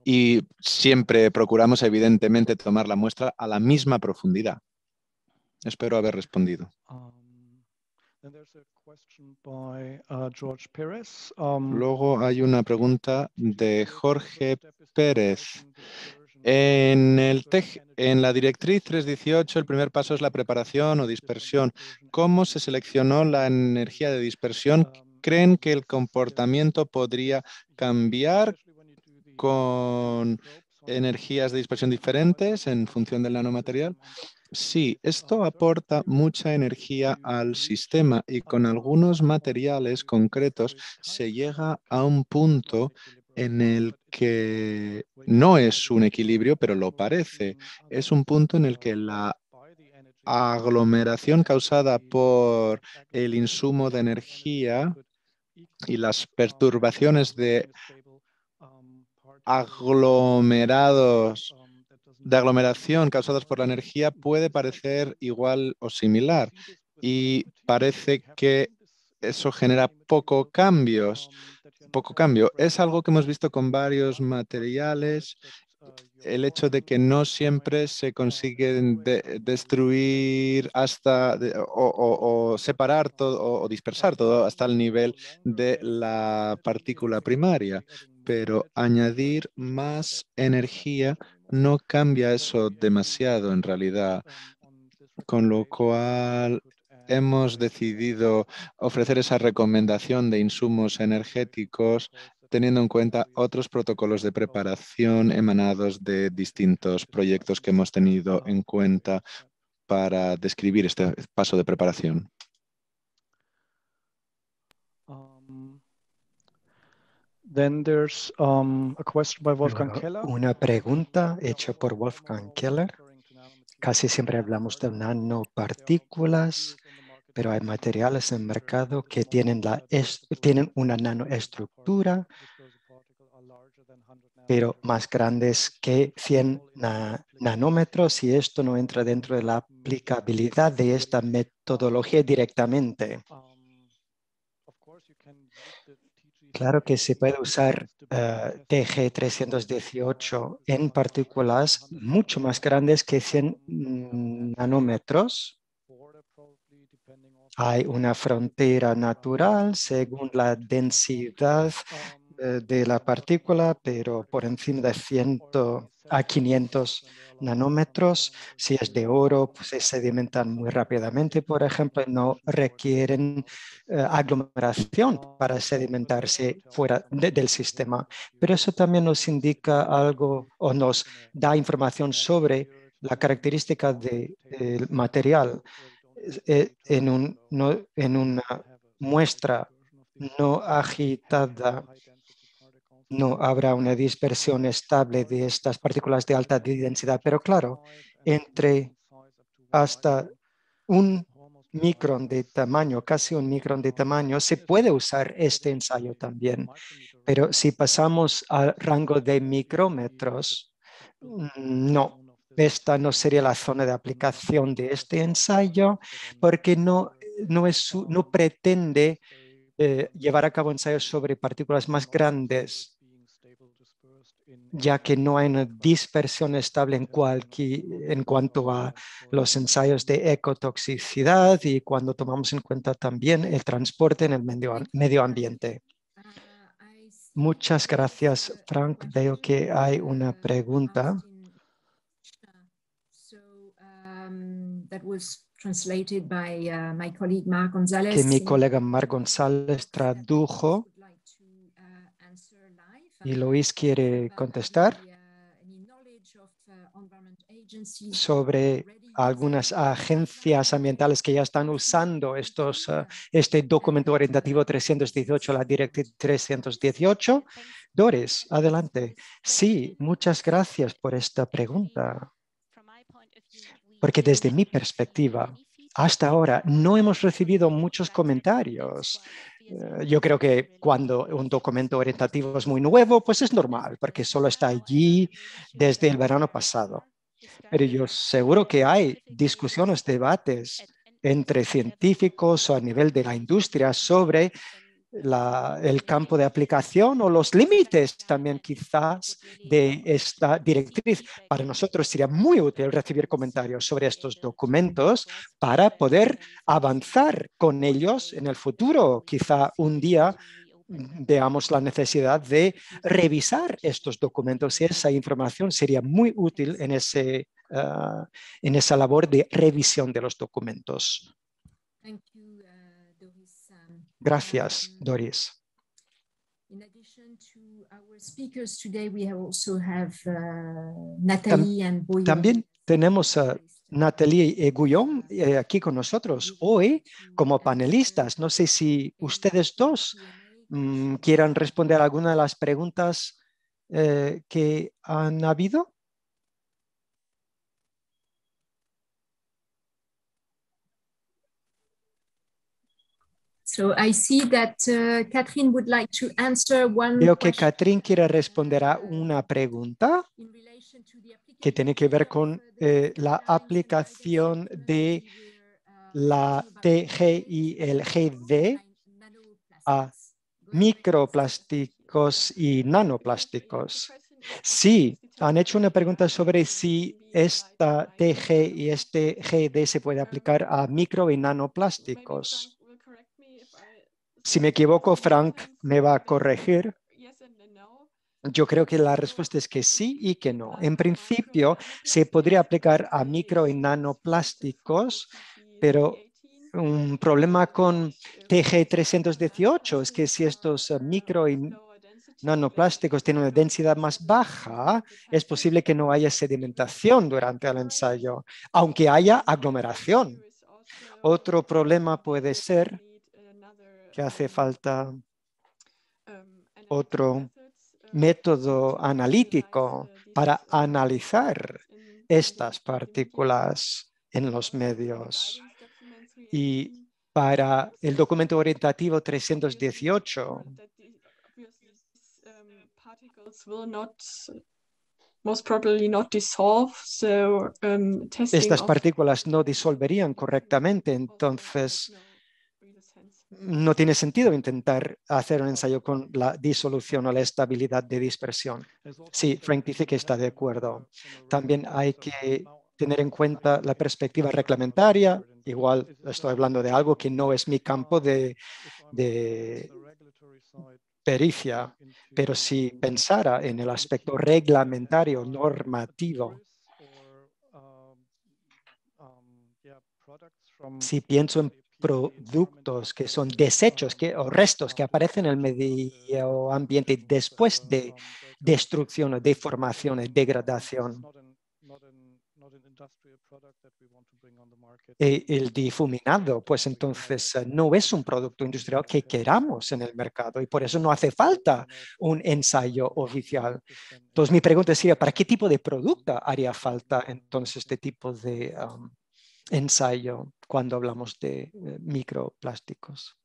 Y siempre procuramos, evidentemente, tomar la muestra a la misma profundidad. Espero haber respondido. Luego hay una pregunta de Jorge Pérez. En la directriz 318, el primer paso es la preparación o dispersión. ¿Cómo se seleccionó la energía de dispersión? ¿Creen que el comportamiento podría cambiar con energías de dispersión diferentes en función del nanomaterial? Sí, esto aporta mucha energía al sistema, y con algunos materiales concretos se llega a un punto en el que no es un equilibrio, pero lo parece. Es un punto en el que la aglomeración causada por el insumo de energía y las perturbaciones de aglomeración causadas por la energía puede parecer igual o similar, y parece que eso genera poco cambio. Es algo que hemos visto con varios materiales, el hecho de que no siempre se consiguen destruir o separar todo o dispersar todo hasta el nivel de la partícula primaria, pero añadir más energía no cambia eso demasiado en realidad, con lo cual hemos decidido ofrecer esa recomendación de insumos energéticos teniendo en cuenta otros protocolos de preparación emanados de distintos proyectos que hemos tenido en cuenta para describir este paso de preparación. Then there's a question by Wolfgang Keller. Una pregunta hecha por Wolfgang Keller. Casi siempre hablamos de nanopartículas, pero hay materiales en el mercado que tienen una nanoestructura, pero más grandes que 100 nanómetros, y esto no entra dentro de la aplicabilidad de esta metodología directamente. Claro que se puede usar TG318 en partículas mucho más grandes que 100 nanómetros. Hay una frontera natural según la densidad de la partícula, pero por encima de 100 a 500 nanómetros. Si es de oro, pues se sedimentan muy rápidamente, por ejemplo, no requieren aglomeración para sedimentarse fuera del sistema. Pero eso también nos indica algo o nos da información sobre la característica del material en una muestra no agitada no habrá una dispersión estable de estas partículas de alta densidad, pero claro, entre hasta un micrón de tamaño, casi un micrón de tamaño, se puede usar este ensayo también. Pero si pasamos al rango de micrómetros, no, esta no sería la zona de aplicación de este ensayo porque no pretende llevar a cabo ensayos sobre partículas más grandes, ya que no hay una dispersión estable en cuanto a los ensayos de ecotoxicidad y cuando tomamos en cuenta también el transporte en el medio ambiente. Muchas gracias, Frank. Veo que hay una pregunta. Que mi colega Marc González tradujo y Luis quiere contestar sobre algunas agencias ambientales que ya están usando este documento orientativo 318, la Directive 318. Doris, adelante. Sí, muchas gracias por esta pregunta. Porque desde mi perspectiva, hasta ahora no hemos recibido muchos comentarios. Yo creo que cuando un documento orientativo es muy nuevo, pues es normal, porque solo está allí desde el verano pasado. Pero yo seguro que hay discusiones, debates entre científicos o a nivel de la industria sobre el campo de aplicación o los límites también quizás de esta directriz. Para nosotros sería muy útil recibir comentarios sobre estos documentos para poder avanzar con ellos en el futuro. Quizá un día veamos la necesidad de revisar estos documentos y esa información sería muy útil en esa labor de revisión de los documentos. Gracias, Doris. También tenemos a Nathalie y Guillaume aquí con nosotros hoy como panelistas. No sé si ustedes dos quieran responder a alguna de las preguntas que han habido. So I see that Catherine would like to answer one Veo que Catherine quiere responder a una pregunta que tiene que ver con la aplicación de la TG y el GD a microplásticos y nanoplásticos. Sí, han hecho una pregunta sobre si esta TG y este GD se puede aplicar a micro y nanoplásticos. Si me equivoco, Frank me va a corregir. Yo creo que la respuesta es que sí y que no. En principio, se podría aplicar a micro y nanoplásticos, pero un problema con TG 318 es que si estos micro y nanoplásticos tienen una densidad más baja, es posible que no haya sedimentación durante el ensayo, aunque haya aglomeración. Otro problema puede ser que hace falta otro método analítico para analizar estas partículas en los medios. Y para el documento orientativo 318, estas partículas no disolverían correctamente, entonces no tiene sentido intentar hacer un ensayo con la disolución o la estabilidad de dispersión. Sí, Frank dice que está de acuerdo. También hay que tener en cuenta la perspectiva reglamentaria. Igual estoy hablando de algo que no es mi campo de pericia, pero si pensara en el aspecto reglamentario, normativo, si pienso en productos que son desechos o restos que aparecen en el medio ambiente después de destrucción o deformación o degradación. El difuminado, pues entonces no es un producto industrial que queramos en el mercado y por eso no hace falta un ensayo oficial. Entonces mi pregunta sería, ¿para qué tipo de producto haría falta entonces este tipo de ensayo cuando hablamos de microplásticos?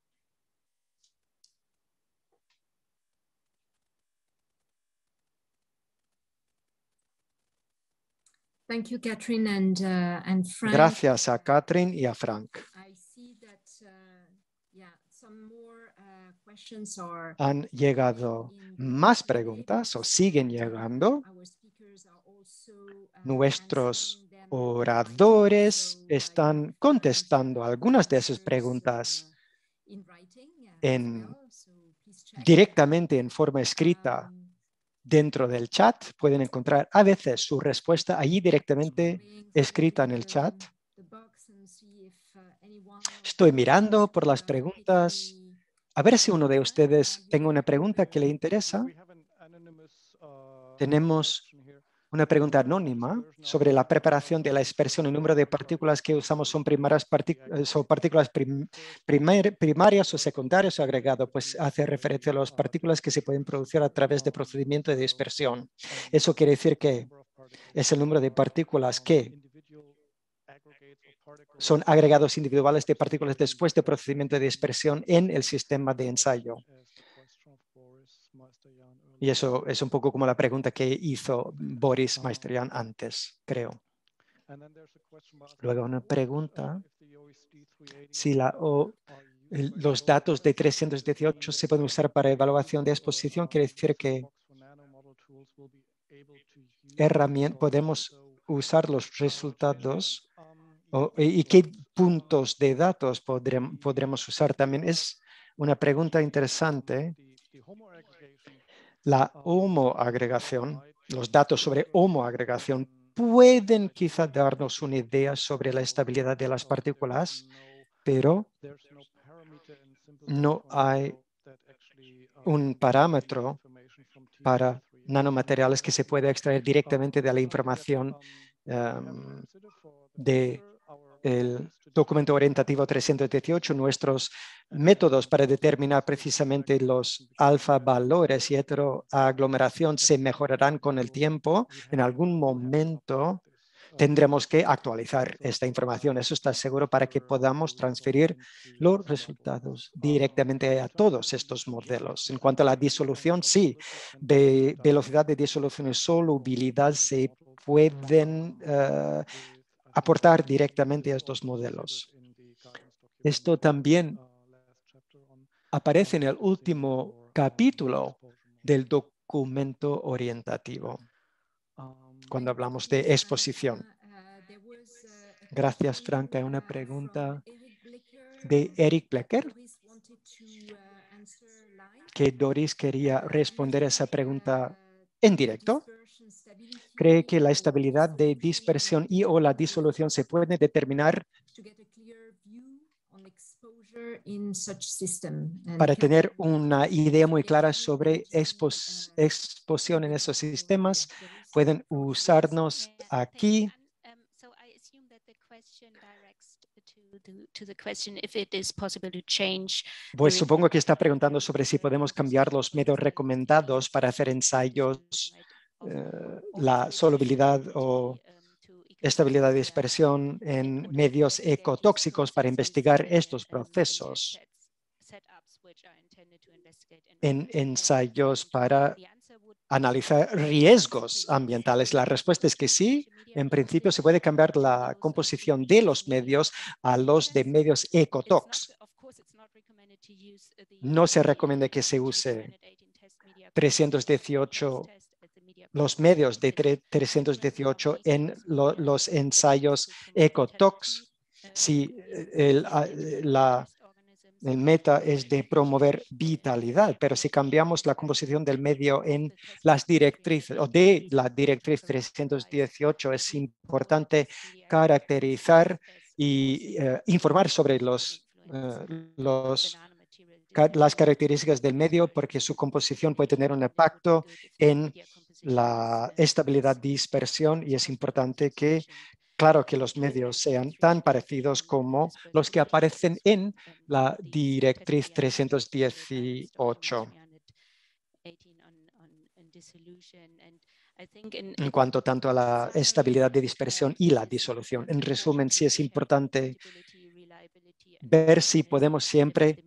Thank you, Catherine and Frank. Gracias a Catherine y a Frank. I see that, some more questions are Han llegado más preguntas o siguen llegando. Nuestros oradores están contestando algunas de esas preguntas directamente en forma escrita dentro del chat. Pueden encontrar a veces su respuesta allí directamente escrita en el chat. Estoy mirando por las preguntas. A ver si uno de ustedes tenga una pregunta que le interesa. Tenemos una pregunta anónima sobre la preparación de la dispersión. El número de partículas que usamos son partículas primarias o secundarias o agregado. Pues hace referencia a las partículas que se pueden producir a través de procedimiento de dispersión. Eso quiere decir que es el número de partículas que son agregados individuales de partículas después de procedimiento de dispersión en el sistema de ensayo. Y eso es un poco como la pregunta que hizo Boris Meisteryan antes, creo. Luego una pregunta, si los datos de 318 se pueden usar para evaluación de exposición, quiere decir que podemos usar los resultados y qué puntos de datos podremos usar también. Es una pregunta interesante. La homoagregación, los datos sobre homoagregación pueden quizá darnos una idea sobre la estabilidad de las partículas, pero no hay un parámetro para nanomateriales que se pueda extraer directamente de la información del documento orientativo 318. Nuestros métodos para determinar precisamente los alfa valores y heteroaglomeración se mejorarán con el tiempo. En algún momento tendremos que actualizar esta información. Eso está seguro para que podamos transferir los resultados directamente a todos estos modelos. En cuanto a la disolución, sí, de velocidad de disolución y solubilidad se pueden aportar directamente a estos modelos. Esto también aparece en el último capítulo del documento orientativo, cuando hablamos de exposición. Gracias, Frank. Hay una pregunta de Eric Blecker, que Doris quería responder a esa pregunta en directo. ¿Cree que la estabilidad de dispersión y o la disolución se puede determinar para tener una idea muy clara sobre exposición en esos sistemas? Pueden usarnos aquí. Pues supongo que está preguntando sobre si podemos cambiar los medios recomendados para hacer ensayos, la solubilidad o estabilidad de dispersión en medios ecotóxicos para investigar estos procesos en ensayos para analizar riesgos ambientales. La respuesta es que sí. En principio se puede cambiar la composición de los medios a los de medios ecotox. No se recomienda que se use 318, los medios de 318 en los ensayos ecotox. Si el meta es de promover vitalidad, pero si cambiamos la composición del medio en las directrices o de la directriz 318, es importante caracterizar y informar sobre las características del medio, porque su composición puede tener un impacto en la estabilidad de dispersión y es importante que, claro, que los medios sean tan parecidos como los que aparecen en la directriz 318. En cuanto tanto a la estabilidad de dispersión y la disolución. En resumen, sí es importante ver si podemos siempre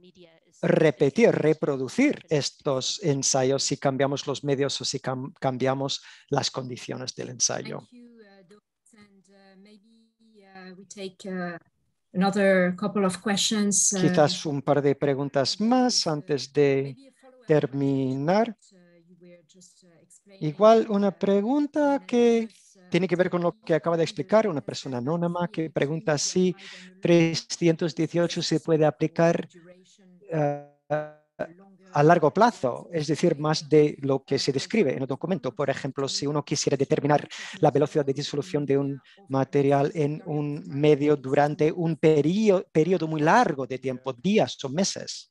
reproducir estos ensayos si cambiamos los medios o si cambiamos las condiciones del ensayo. Quizás un par de preguntas más antes de terminar. Igual una pregunta que tiene que ver con lo que acaba de explicar una persona anónima que pregunta si 318 se puede aplicar a largo plazo, es decir, más de lo que se describe en el documento. Por ejemplo, si uno quisiera determinar la velocidad de disolución de un material en un medio durante un periodo muy largo de tiempo, días o meses.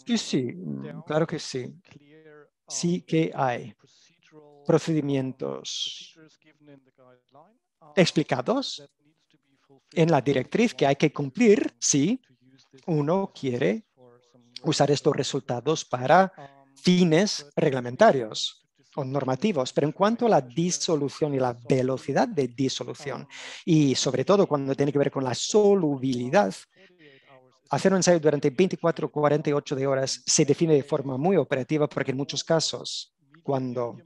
Sí, claro que sí. Sí que hay procedimientos explicados en la directriz que hay que cumplir si uno quiere usar estos resultados para fines reglamentarios o normativos. Pero en cuanto a la disolución y la velocidad de disolución, y sobre todo cuando tiene que ver con la solubilidad, hacer un ensayo durante 24 o 48 horas se define de forma muy operativa porque en muchos casos, cuando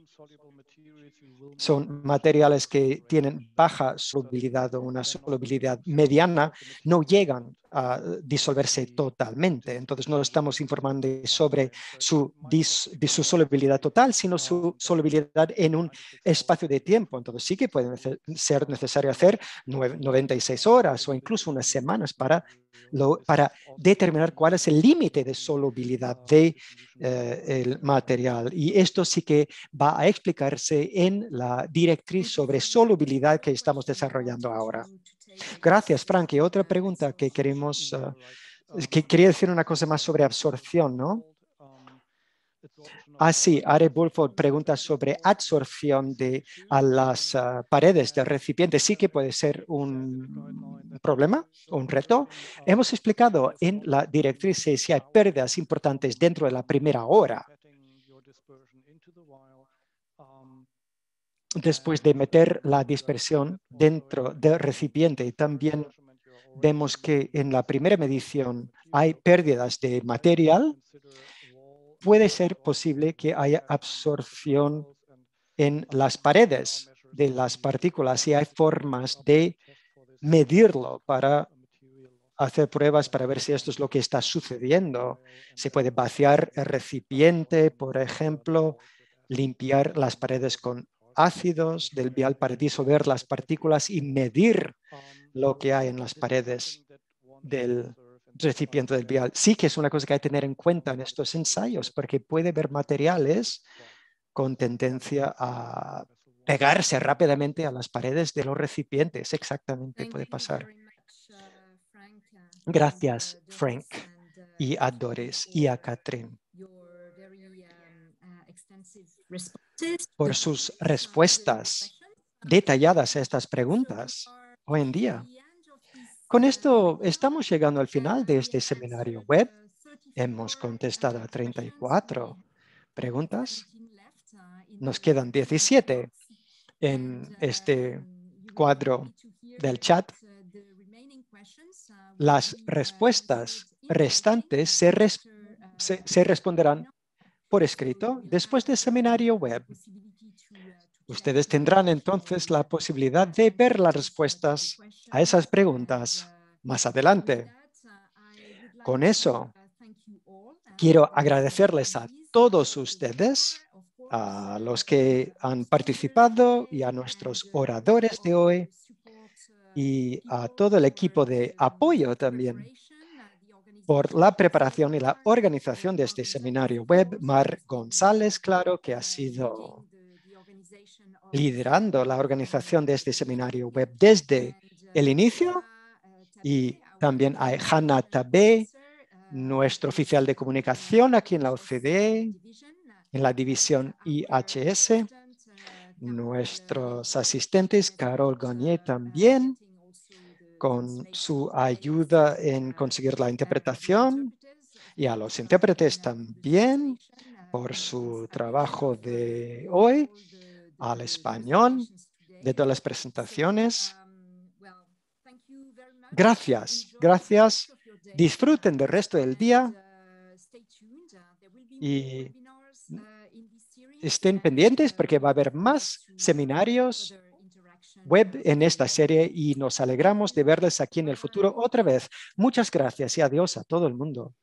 son materiales que tienen baja solubilidad o una solubilidad mediana, no llegan a disolverse totalmente. Entonces, no estamos informando sobre su solubilidad total, sino su solubilidad en un espacio de tiempo. Entonces, sí que puede ser necesario hacer 96 horas o incluso unas semanas para determinar cuál es el límite de solubilidad del material. Y esto sí que va a explicarse en la directriz sobre solubilidad que estamos desarrollando ahora. Gracias, Frank. Y otra pregunta que queremos, que quería decir una cosa más sobre absorción, ¿no? Sí, Are Bulford pregunta sobre absorción a las paredes del recipiente. Sí que puede ser un problema, un reto. Hemos explicado en la directriz si hay pérdidas importantes dentro de la primera hora. Después de meter la dispersión dentro del recipiente, también vemos que en la primera medición hay pérdidas de material. Puede ser posible que haya absorción en las paredes de las partículas y hay formas de medirlo para hacer pruebas para ver si esto es lo que está sucediendo. Se puede vaciar el recipiente, por ejemplo, limpiar las paredes con ácidos del vial para disolver las partículas y medir lo que hay en las paredes del recipiente del vial. Sí que es una cosa que hay que tener en cuenta en estos ensayos, porque puede haber materiales con tendencia a pegarse rápidamente a las paredes de los recipientes. Exactamente, puede pasar. Gracias, Frank, y a Doris y a Catherine por sus respuestas detalladas a estas preguntas hoy en día. Con esto estamos llegando al final de este seminario web. Hemos contestado a 34 preguntas. Nos quedan 17 en este cuadro del chat. Las respuestas restantes se responderán por escrito después del seminario web. Ustedes tendrán entonces la posibilidad de ver las respuestas a esas preguntas más adelante. Con eso, quiero agradecerles a todos ustedes, a los que han participado y a nuestros oradores de hoy y a todo el equipo de apoyo también por la preparación y la organización de este seminario web. Mar González, claro, que ha sido liderando la organización de este seminario web desde el inicio, y también hay Hannah Tabé, nuestro oficial de comunicación aquí en la OCDE, en la división IHS, nuestros asistentes, Carol Gagné también, con su ayuda en conseguir la interpretación, y a los intérpretes también por su trabajo de hoy, al español, de todas las presentaciones. Gracias, gracias. Disfruten del resto del día y estén pendientes porque va a haber más seminarios web en esta serie y nos alegramos de verles aquí en el futuro otra vez. Muchas gracias y adiós a todo el mundo.